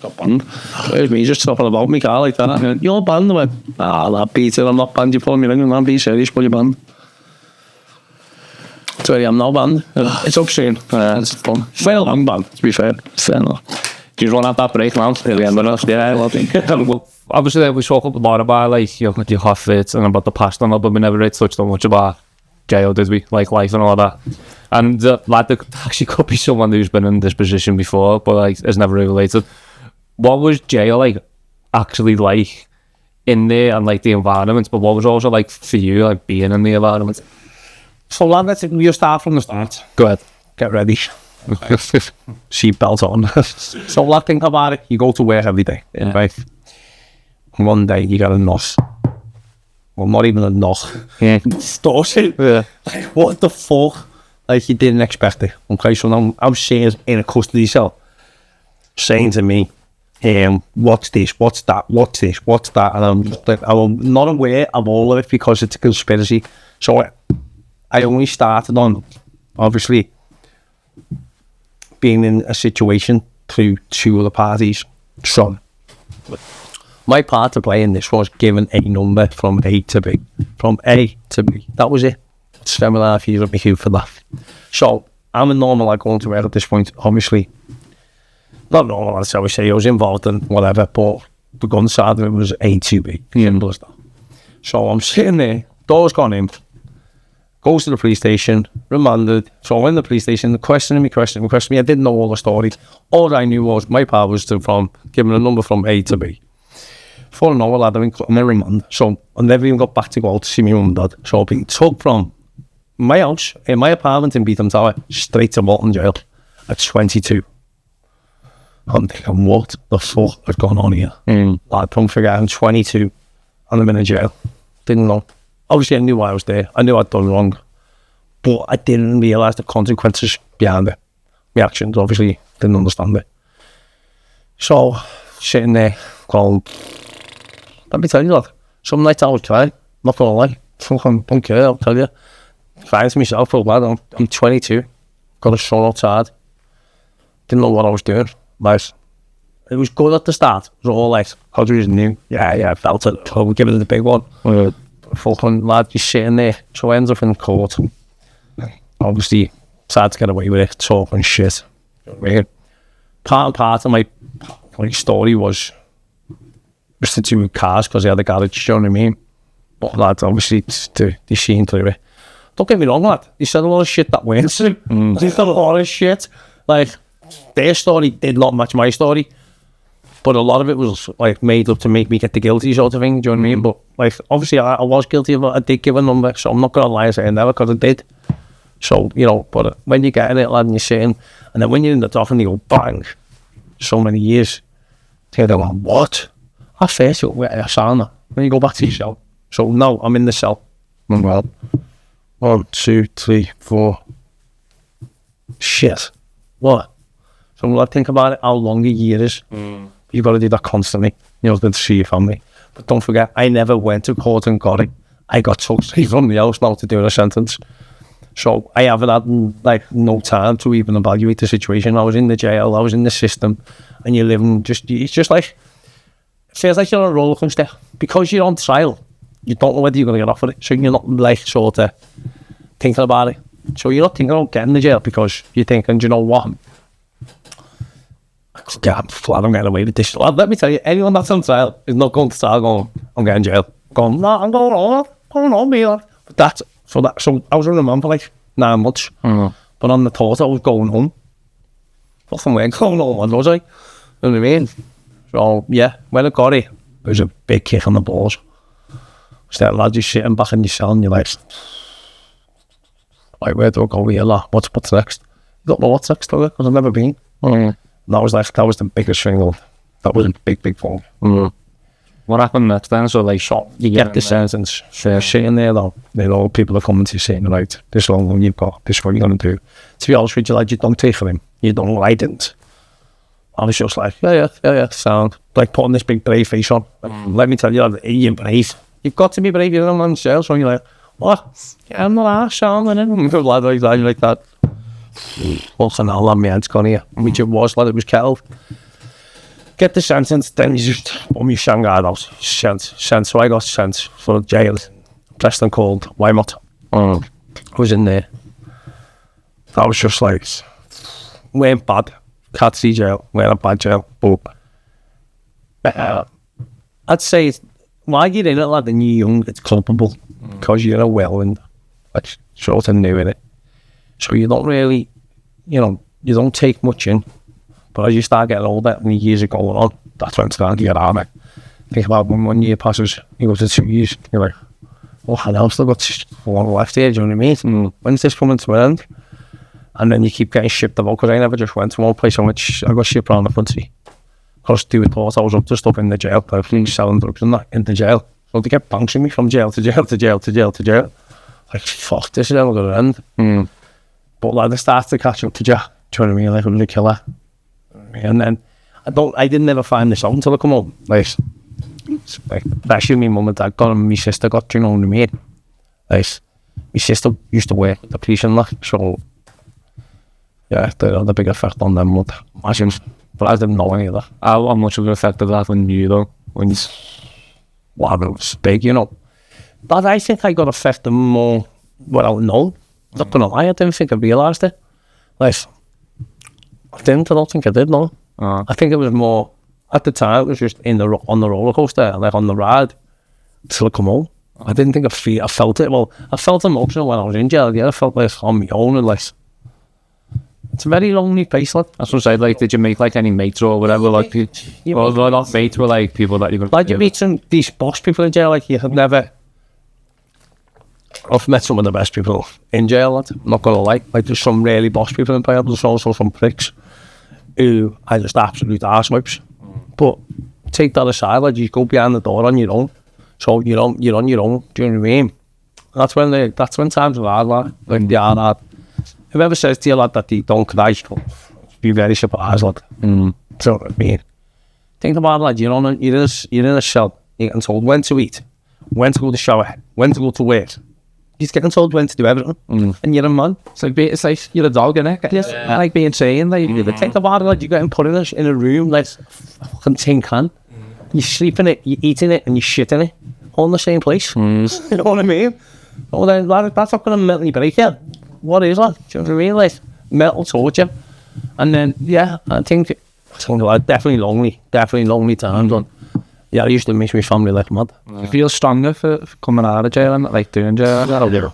Got banned. There's me just talking about me car like that. I went, you're banned. I went, lad, beat it, I'm not banned. You pulling me ring, man, be serious, pull your band. Sorry, I'm not banned. It's obscene. It's fun. Well, I'm banned, to be fair. Fair enough. Do you just want to have that break now? Yeah, I think. Well, obviously, we talk a lot about like your hot fits and about the past and all, but we never really touched on much about jail, did we? Like life and all that. And like there actually could be someone who's been in this position before, but like is never really related. What was jail like actually like in there and like the environment? But what was also like for you, like being in the environment? So, lad, let's start from the start. Go ahead. Get ready. Seatbelt on. So, lad, think about it. You go to work every day, right? And one day you got a knock. Well, not even a knock. Yeah. Distortion. Yeah. Like, what the fuck? Like, you didn't expect it. Okay, so now I'm seeing in a custody cell saying to me, what's this, what's that, what's this, what's that? And I'm just like, I'm not aware of all of it because it's a conspiracy. So I only started on, obviously, being in a situation through two other parties. So my part to play in this was given a number from A to B. From A to B. That was it. 7.5 years of me queue for that. So I'm a normal lad going to work at this point, obviously. Not normal, that's how I say. I was involved in whatever, but the gun side of it was A to B. Simple as that. So I'm sitting there, door's gone in, goes to the police station, remanded. So I'm in the police station, questioning me. I didn't know all the story. All I knew was my part was from giving a number from A to B. For an hour, lad, I'm in remand. So I never even got back to go out to see my mum and dad. So I've been took from my house, in my apartment in Beetham Tower, straight to Malton Jail at 22. I'm thinking, what the fuck has gone on here? Lad, don't forget, I'm 22 and I'm in a jail. Didn't know. Obviously, I knew why I was there. I knew I'd done wrong. But I didn't realise the consequences behind it. My actions, obviously, didn't understand it. So, sitting there, going, let me tell you, lad, some nights I was crying, not gonna lie. Fucking don't care, I'll tell you. Crying to myself, lad, I'm 22, got a son outside. Didn't know what I was doing. Like, it was good at the start. It was all like, how do you new? Yeah, I felt it. So we'll give it the big one. Fucking lad, just sitting there. So I ended up in court. Obviously, tried to get away with it, talking shit. Weird. Part of my story was just to do with cars because I had a garage, you know what I mean? But lads, obviously, they seen through it. Don't get me wrong, lad. They said a lot of shit that went through. They said a lot of shit. Like, their story did not match my story. But a lot of it was, like, made up to make me get the guilty sort of thing, do you know what I mean? But, like, obviously, I was guilty of it. I did give a number, so I'm not going to lie and say I never, because I did. So, you know, but when you get in it, lad, and you're sitting, and then when you're in the dock and you go, bang, so many years, you're going, what? At first, you're with a sauna. Then you go back to your cell. So, now I'm in the cell. I'm well. 1, 2, 3, 4. Shit. What? So, when I think about it, how long a year is. You've got to do that constantly, you know, to see your family. But don't forget, I never went to court and got it. I got took straight from the house now to do a sentence. So I haven't had, like, no time to even evaluate the situation. I was in the jail, I was in the system, and you're living just, it's just like, it feels like you're on a rollercoaster. Because you're on trial, you don't know whether you're going to get off of it. So you're not, like, sort of thinking about it. So you're not thinking about getting the jail because you're thinking, do you know what? I'm flat, I'm getting away with this. Let me tell you, anyone that's on trial is not going to trial going, I'm getting jail. Going, no, I'm going on, me, lad. But that's, so I was running around for like 9 months. But on the thought I was going home. Nothing weird going on, was I? You know what I mean? So, yeah, when I got it was a big kick on the balls. So that lad just sitting back in your cell and you're like, where do I go here, lad? What's next? You don't know what's next, do you? Because I've never been. That was the biggest thing, though. That was a big thing. What happened next then? So like, You get the sentence. So sitting there though, people are coming to you saying, right, this long one you've got, this is what you're going to do. To be honest with you, like, you don't take for him. You don't, I didn't. I was just like, yeah, sound. Like putting this big brave face on. Like, let me tell you, you're brave. You've got to be brave, you're on sales. So you're like, what? Yeah, I'm not arsed, sound. And then like that. Fucking hell, that man's gone here. Which it was, like it was kettled. Get the sentence, then you just put me Shanghai out. Sent. So I got sent for jail. Preston called Weymouth. I was in there. That was just like, weren't bad. Can't see jail, weren't a bad jail. But I'd say, why you're in it, lad, and you're young, it's culpable. Because you're a whirlwind. That's sort of new in it. So you don't really, you don't take much in. But as you start getting older and the years are going on, that's when it's starting to get harder. Think about when 1 year passes, you go to 2 years, you're like, oh, I've still got one left here, do you know what I mean? When's this coming to an end? And then you keep getting shipped about, because I never just went to one place on which I got shipped around the country. Because they thought I was up to stuff in the jail, I was selling drugs and that in the jail. So they kept bouncing me from jail to jail to jail to jail to jail. Like, fuck, this is never going to end. But like, they start to catch up to you, do you know what I mean? Like, I'm the killer. And then I didn't ever find this out until I come home. Like especially my mum and dad got and my sister got, do you know what I mean? Like, my sister used to work with the police and that, so yeah, they had a big effect on them, would imagine. But I didn't know any of that. How much of an effect did that have on you though? When you... Well, it was big, But I think I got affected more without knowing. Not gonna lie, I didn't think I realised it. Like, I don't think I did, no. I think it was more, at the time, it was just on the roller coaster, like on the ride, till I come home. I didn't think I felt it. Well, I felt emotional when I was in jail, yeah, I felt like on my own, and like, it's a very lonely place, like. That's what I said, like, did you make like any mates or whatever, like, well, they're not mates, were like people that you could... Like, you meet these boss people in jail, like, you have never... I've met some of the best people in jail, lad. I'm not gonna lie. Like, there's some really boss people in jail, there's also some pricks who are just absolute arsewipes. But take that aside, lad, you go behind the door on your own. So you're on your own, do you know what I mean? That's when times are hard, lad. Like, they are hard. Whoever says to you, lad, that they don't cry, be very surprised, lad. Do you know what I mean? Think about it, lad, you're in a cell, you're getting told when to eat, when to go to the shower, when to go to work. You're getting told when to do everything, and you're a man. It's like you're a dog, innit? Yeah. Like being trained. Like, think about it, like, you're getting put in a room like a fucking tin can. You sleep in it, you eat in it, and you shit in it, all in the same place. You know what I mean? Oh, then that's not going to mentally break you. What is that? Do you know what I mean? Like, mental torture. And then, yeah, I think like, definitely lonely times. Yeah, I used to miss my family like mad. You feel stronger for coming out of jail and like doing jail?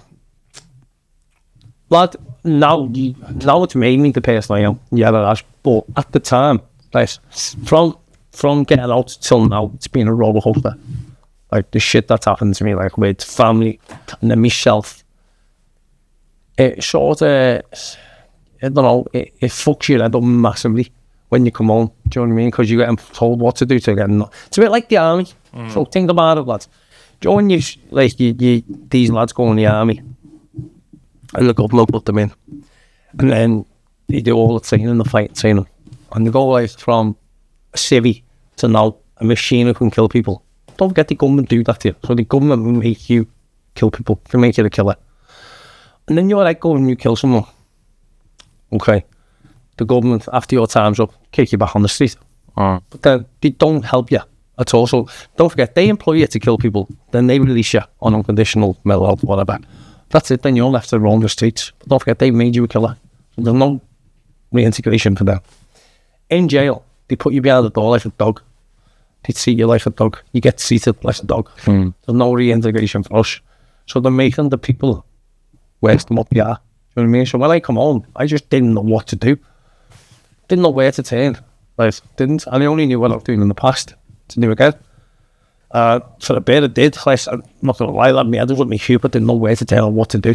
Lad, now it's made me the person I am. Yeah, that has. But at the time, like, from getting out till now, it's been a roller coaster. Like, the shit that's happened to me, like, with family and then myself, it sort of, I don't know, it fucks your head up massively when you come home, do you know what I mean? Because you're getting told what to do to get. It's a bit like the army. So think about it, lads. Do you know when these lads go in the army and the government put them in, and then they do all the training, the fight training, and they go like from a civvy to now a machine who can kill people. Don't forget the government do that to you. So the government will make you kill people, to make you a killer. And then you're like, go and you kill someone. Okay. The government, after your time's up, kick you back on the street. But then they don't help you at all. So don't forget, they employ you to kill people, then they release you on unconditional mental health, whatever. That's it, then you're left to roam the streets. But don't forget, they made you a killer. So there's no reintegration for them. In jail, they put you behind the door like a dog. They treat you like a dog. You get treated like a dog. There's no reintegration for us. So they're making the people worse than what they are. You know what I mean? So when I come home, I just didn't know what to do. Didn't know where to turn. Like, didn't. And I only knew what I was doing in the past to do again. For a bit I did. Like, I'm not going to lie, that my head was with me huge, but didn't know where to tell or what to do.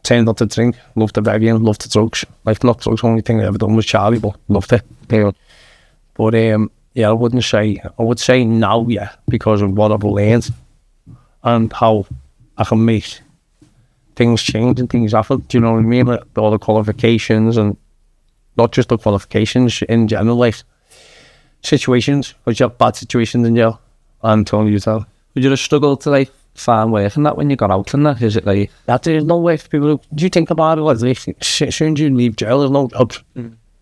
Turned not to drink, loved the begging, loved the drugs. Like, not drugs, the only thing I ever done was Charlie, but loved it. But yeah, I would say now, yeah, because of what I've learned and how I can make things change and things happen. Do you know what I mean? Like all the qualifications, and not just the qualifications in general, like situations, because you have bad situations in jail. I'm telling you that. Would you have struggled to like find work and that when you got out and that? Is it like That there's no way for people. Do you think about it? Like, as soon as you leave jail, there's no jobs.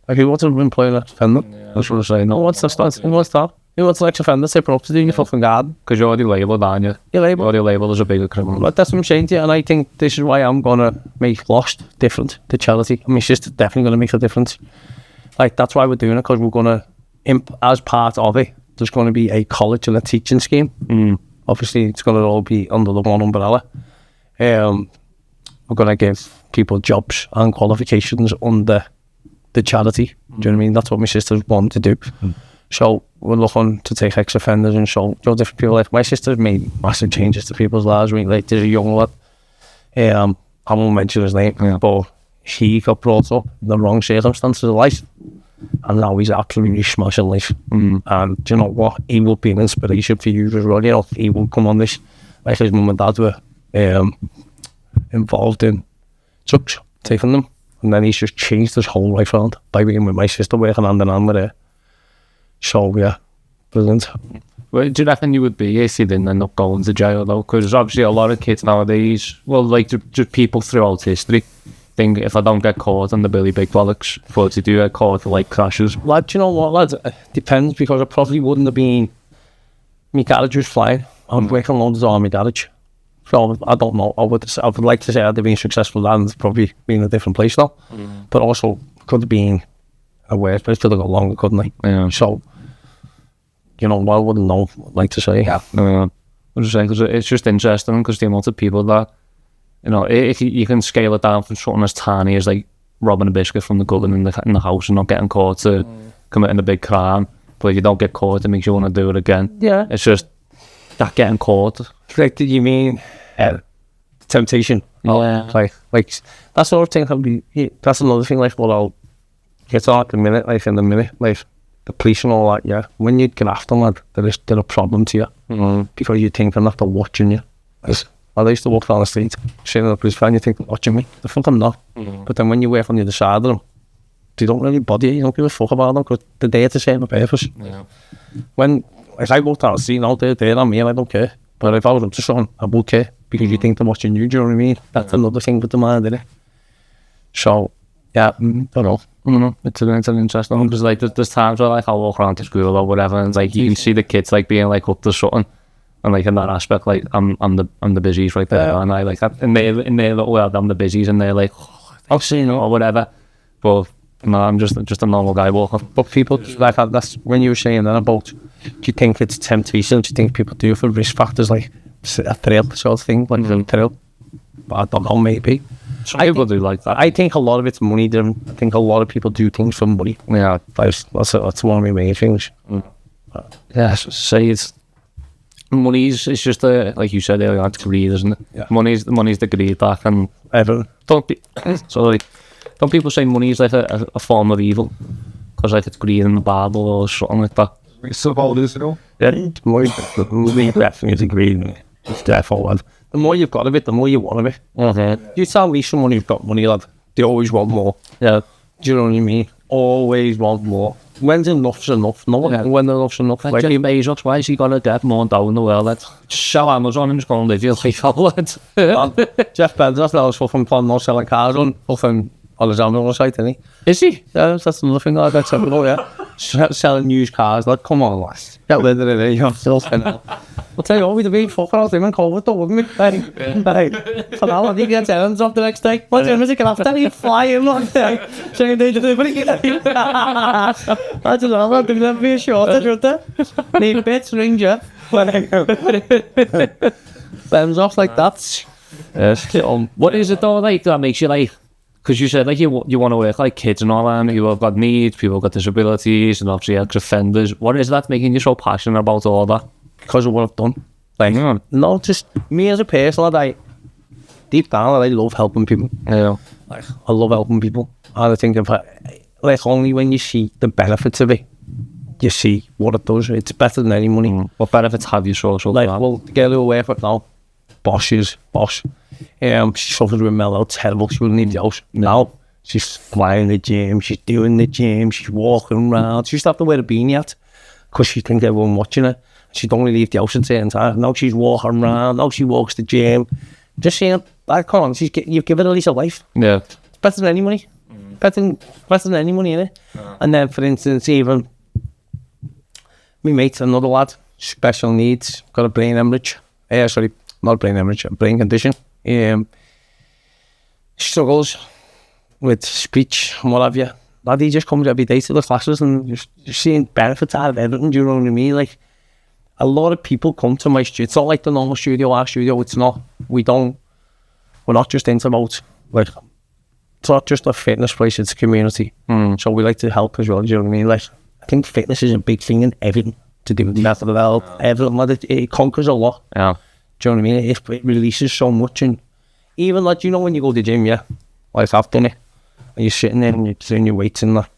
Like, who wants to employ an offender? That's what I'm saying. No, what's that? Who wants that? Who wants an ex-offender? Say property in your fucking garden. Because you're already labelled, aren't you? You're labelled. You're already labelled as a bigger criminal. But that's what I'm saying to you, and I think this is why I'm gonna make Lost different to charity. And my sister's definitely gonna make a difference. Like, that's why we're doing it, because we're gonna, as part of it, there's gonna be a college and a teaching scheme. Obviously, it's gonna all be under the one umbrella. We're gonna give people jobs and qualifications under the charity. Do you know what I mean? That's what my sisters want to do. So we're looking to take ex-offenders and show different people. Like, my sister's made massive changes to people's lives. I mean, like, there's a young lad, I won't mention his name, but he got brought up in the wrong circumstances of life, and now he's absolutely smashing life. And do you know what? He will be an inspiration for you as well. You know, he will come on this, like his mum and dad were involved in drugs, taking them, and then he's just changed his whole life around by being with my sister, working hand in hand with her. So yeah, brilliant. Well, do you reckon you would be if you didn't end up going to jail though? Because obviously a lot of kids nowadays, well, like just people throughout history, think if I don't get caught on the Billy Big Bollocks, but you do get caught for like crashes. Lad, do you know what, lads? It depends, because it probably wouldn't have been. My garage was flying. I was working loads on my garage. So I don't know. I would like to say I'd have been successful and probably been in a different place now. But also could have been a worse place. Could have got longer, couldn't I? Yeah. So, you know, I wouldn't know. I'd like to say. Yeah. I'm just saying, because it's just interesting, because the amount of people that, you know, if you can scale it down from something as tiny as like robbing a biscuit from the gutter in the house and not getting caught, to committing a big crime, but if you don't get caught, it makes you want to do it again. Yeah. It's just that getting caught. Like, did you mean temptation? Yeah. Like that sort of thing. That's another thing. Like, what I'll get on at the minute. Like, in the minute, like the police and all that. Yeah. When you get after them, lad, they're a problem to you, because you think they're not watching you. I used to walk down the street, seeing a police car, and you think they're watching me. They're fucking not. But then when you work on the other side of them, they don't really bother you. You don't give a fuck about them, because they're there to serve a purpose. Yeah. If I walk down the street now, they're there on me, and I don't care. But if I was up to someone, I would care, because you think they're watching you. Do you know what I mean? That's another thing with the mind, isn't it? So, yeah, I don't know. It's an interesting one, because like there's times where like I'll walk around to school or whatever, and like you can see the kids like being like up to something, and like in that aspect, like I'm the busies right there, and I like that in their little world, I'm the busies, and they're like, I'll see, you know, or whatever. But no, I'm just a normal guy walking. But people, like, that's when you were saying that about, do you think it's temptation? Do you think people do it for risk factors, like a thrill sort of thing, like a thrill? But I don't know, maybe. Some people do like that. I think a lot of it's money driven. I think a lot of people do things for money. Yeah, that's one of my main things. Yeah, say it's money's. It's just like you said earlier, it's greed, isn't it? Yeah. Money's the greed back, and Everything. Don't people say money is like a form of evil, because like it's greed in the Bible or something like that? It's about this, you know? Yeah, money definitely is a greed. It's therefore, lad. The more you've got of it, the more you want of it. You tell me someone who's got money, lad, they always want more. Yeah. Do you know what I mean? Always want more. When's enough's enough? No, when enough's enough. Like Jeff Bezos, why has he got to get more down in the world? Let's sell Amazon and just go and live your life out. Jeff Bezos now is fucking planning on selling cars on fucking on his Amazon site, isn't he? Is he? Yeah, that's another thing I got to know, yeah. Selling used cars, like, come on, lads. Get rid of it, you're still spending. I'll tell you what, we'd have been fucking out him and COVID though, wouldn't we? For now, I think he gets errands off the next day. What's the music after? He'd fly him like that. Saying they did it. I don't know, I'd never be a shortage, would there? Need bits, ring you. Bends off like that. What is it though, like, that makes you like, because you said like you want to work like kids and all that, and people have got needs, people have got disabilities, and obviously ex-offenders. What is that making you so passionate about all that? Because of what I've done. Like, no, just me as a person, deep down, I love helping people. Yeah. Like, I love helping people. And I think only when you see the benefits of it you see what it does. It's better than any money. What benefits have you social? Like, well, the girl who I work with now, boss. She suffers with mental health, terrible. She wouldn't leave the house. Now, she's flying the gym, she's doing the gym, she's walking around. She used to have to wear a beanie hat because she think everyone watching her. She'd only leave the house at certain times. Now she's walking around, now she walks the gym. Just saying, come on, you've given her at least a life. Yeah. It's better than any money. Better than any money, innit? And then, for instance, even my mate, another lad, special needs, got a brain hemorrhage. Sorry, not a brain hemorrhage, a brain condition. Struggles with speech and what have you. Lad, he just comes every day to the classes and just seeing benefits out of everything, do you know what I mean? Like, a lot of people come to my studio. It's not like the normal studio, our studio, it's not. We're not just into about, like, it's not just a fitness place, it's a community. So we like to help as well, do you know what I mean? Like, I think fitness is a big thing in everything to do with mental health, everything. Like, it conquers a lot. Yeah. Do you know what I mean? It releases so much. And even, like, you know, when you go to the gym, yeah, like I've done it, and you're sitting there and you're doing your weights and that,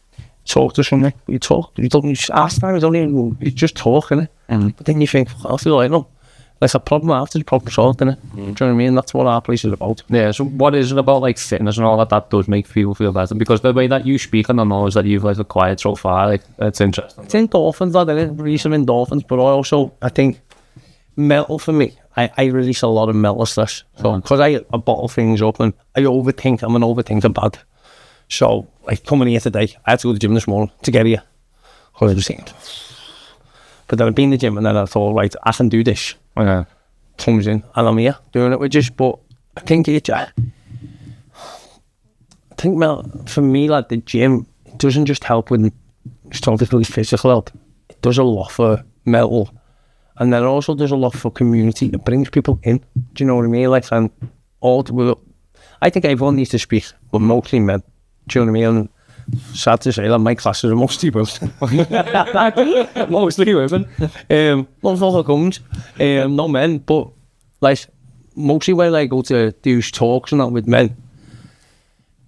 talk to someone, you don't ask them, you just talk, innit? But then you think, I feel like, no, there's a problem after the problem solved, innit? Do you know what I mean? That's what our place is about. Yeah, so what is it about, like, fitness and all that does make people feel better? Because the way that you speak and the knowledge that you've, like, acquired so far, like, it's interesting. It's endorphins, lad, innit? Release some endorphins, but I think mental for me, I release a lot of mental stress. So, because I bottle things up and I overthink, I'm an overthinker bad. So, like, coming here today, I had to go to the gym this morning to get here. Because I was thinking. But then I've been in the gym and then I thought, right, I can do this. Okay. Comes in and I'm here doing it with just, but I think for me, like, the gym, it doesn't just help with physically physical health. It does a lot for mental. And then also does a lot for community. It brings people in. Do you know what I mean? Like, and I think everyone needs to speak, but mostly men. Do you know what I mean? And sad to say that my classes are mostly women. Mostly women. Not all comes. No men, but like mostly when I go to do talks and that with men,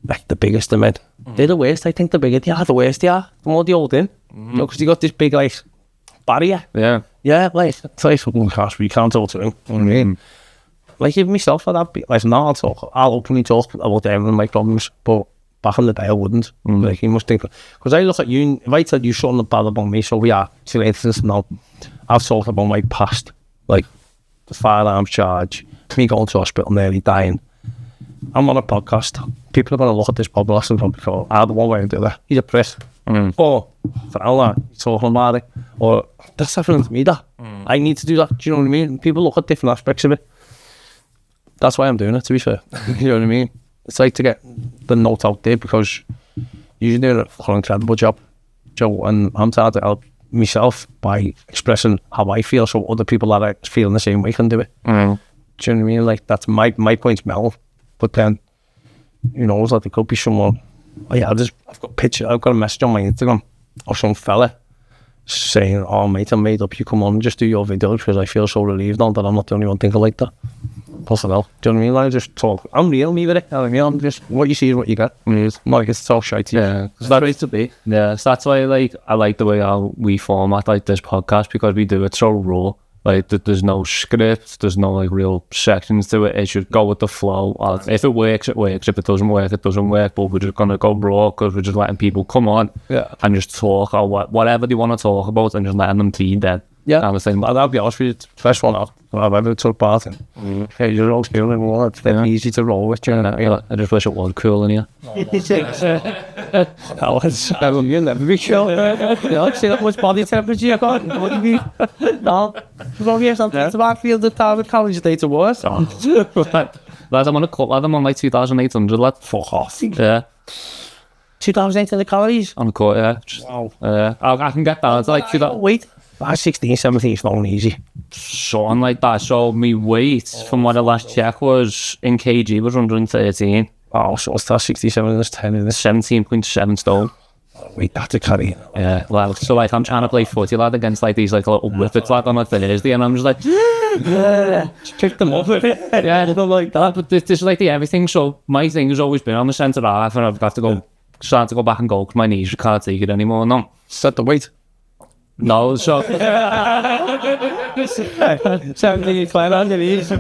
like the biggest of men, they're the worst. I think the bigger they are, the worst they are. The more they hold in. You know, because they got this big, like, barrier. Yeah. Yeah, like, it's like fucking gosh, we can't talk to him. You know what I mean? Like, even myself, like, now I'll openly talk about everything and my problems, but back in the day I wouldn't. Like, you must think, because I look at you, if I tell you something bad about me, so we are, for instance, now, I've talked about my past, like, the firearms charge, me going to hospital, nearly dying. I'm on a podcast. People are going to look at this podcast and probably go, the one way to do that. He's a prick. Or, for all that, he's talking about it. Or, that's happening to me, that. I need to do that. Do you know what I mean? People look at different aspects of it. That's why I'm doing it, to be fair. You know what I mean? It's like to get the note out there because you're doing a fucking incredible job, Joe, and I'm trying to help myself by expressing how I feel so other people that are feeling the same way can do it. Do you know what I mean? Like, that's my point's metal. But then, you know, it's like there could be someone, I've got a message on my Instagram of some fella saying, oh mate, I made up, you come on and just do your video because I feel so relieved now that I'm not the only one thinking like that. Plus, do you know what I mean? Like, I just talk, I'm real, me with it. I mean, I'm just, what you see is what you get. Like, it's so shitey. Yeah, it's that way to be. Yeah, so that's why, like, I like the way how we format, like, this podcast, because we do it so raw. Like, there's no script, there's no, like, real sections to it. It should go with the flow. If it works, it works. If it doesn't work, it doesn't work. But we're just going to go raw because we're just letting people come on and just talk or whatever they want to talk about and just letting them be dead. Yeah, and the thing. I'll be honest with you, it's the first one I've ever took part in. Yeah, you're all feeling well, it's easy to roll with, you know. I just wish it was cool in here. You'll never be cool. You know, see that much body temperature you got? What do you mean? No, as long as it's about feel the time of college day to work. Lads, I'm on a cut, lad, I'm on like 2,800, lad. Fuck off. Yeah. 2,800 calories? On a cut, yeah. Wow. I can get down to like 2,000. Wait. 16, 17 is not easy. Something like that. So my weight from what I last checked was in kg was 113. Oh, so it's that 67 is 10 in this. 17.7 stone. Wait, that's a carry. Yeah, well, so like I'm trying to play footy, lad, against like these like little whippets lad on a Thursday, and I'm just like, just pick them up with it. Yeah, I don't like that. But this is like the everything. So my thing has always been on the centre half, and I've got to go, starting to go back and go because my knees can't take it anymore. No, set the weight. No, so 70 climb on your knees.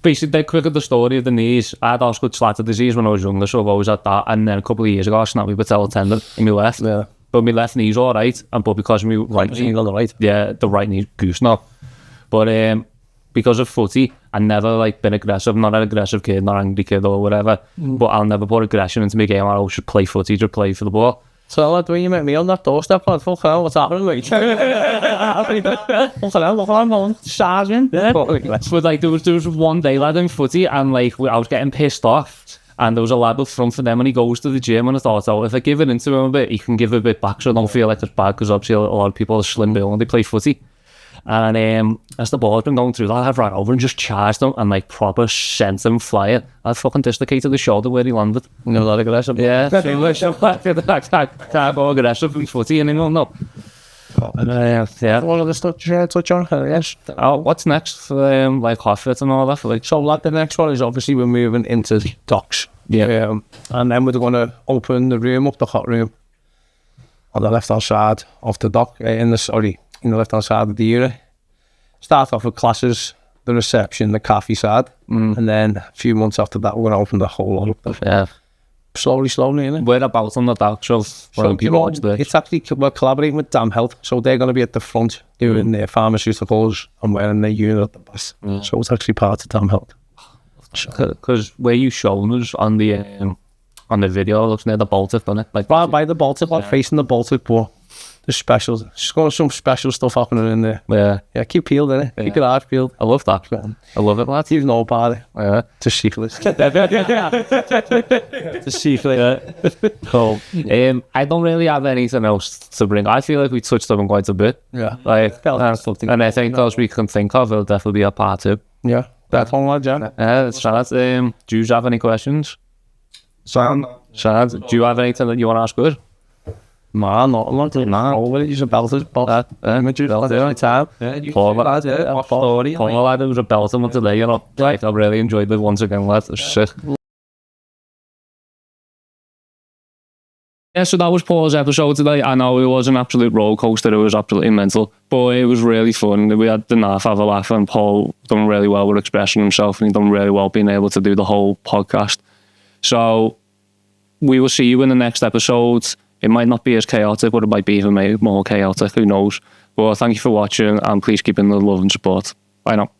basically, quick at the story of the knees. I had osgood-Schlatter disease when I was younger, so I've always had that. And then a couple of years ago, I snapped my patella tendon in my left. Yeah. But my left knee's all right, but because my right knee, on the right. yeah, the right knee's goose now. But because of footy, I never like been aggressive. I'm not an aggressive kid, not an angry kid or whatever. But I'll never put aggression into my game. I always should play footy to play for the ball. So lad, when you met me on that doorstep, lad, fucking hell, what's happening, mate? Fucking hell, look what I'm going. Sergeant. Yeah. But like there was one day, lad, in footy, and like I was getting pissed off, and there was a lad up front for them, and he goes to the gym, and I thought, oh, if I give it into him a bit, he can give a bit back, so I don't feel like it's bad, because obviously a lot of people are slim built and they play footy. And as the ball's been going through that, I've ran over and just charged him and like proper sent him flying. I fucking dislocated the shoulder where he landed. No, that aggressive. Yeah, can't go aggressive in footy anymore, no. Yeah. One of the stuff to touch on, yes. Oh, what's next for like Hoffit and all that? For like, So lad, the next one is obviously we're moving into the docks. yeah, And then we're going to open the room up, the hot room, on the left-hand side of the dock, in the left-hand side of the Youre. Start off with classes, the reception, the cafe side, and then a few months after that, we're going to open the whole lot up. yeah. Slowly, innit? We're about on the dark show when people watch this. It's actually, we're collaborating with Dam Health, so they're going to be at the front doing their pharmaceuticals and wearing their unit at the back. So it's actually part of Dam Health. Because where you shown us on the video, it looks near the Baltic, doesn't it? Like Right by the Baltic, like facing the Baltic, but there's specials. There's got some special stuff happening in there. yeah, Yeah, keep peeled, innit? Keep your eyes peeled. I love that. I love it, lad. You know about it. Yeah. It's a secret. It's a secret. Cool. I don't really have anything else to bring. I feel like we touched on quite a bit. Yeah. Like, something. and I think those we can think of will definitely be a part two. Yeah. That's one, lad, yeah. That's that. Do you have any questions? Shad, do you have anything that you want to ask us? Man, not over it. You're a belter, but images all the time. Paul, lad, it was a belting one today, you know. Like, I really enjoyed it once again, lad. It was sick. Yeah, so that was Paul's episode today. I know it was an absolute roller coaster. It was absolutely mental, but it was really fun. We had the have a laugh, and Paul done really well with expressing himself, and he done really well being able to do the whole podcast. So we will see you in the next episode. It might not be as chaotic, but it might be even more chaotic. Who knows? But thank you for watching, and please keep in the love and support. Bye now.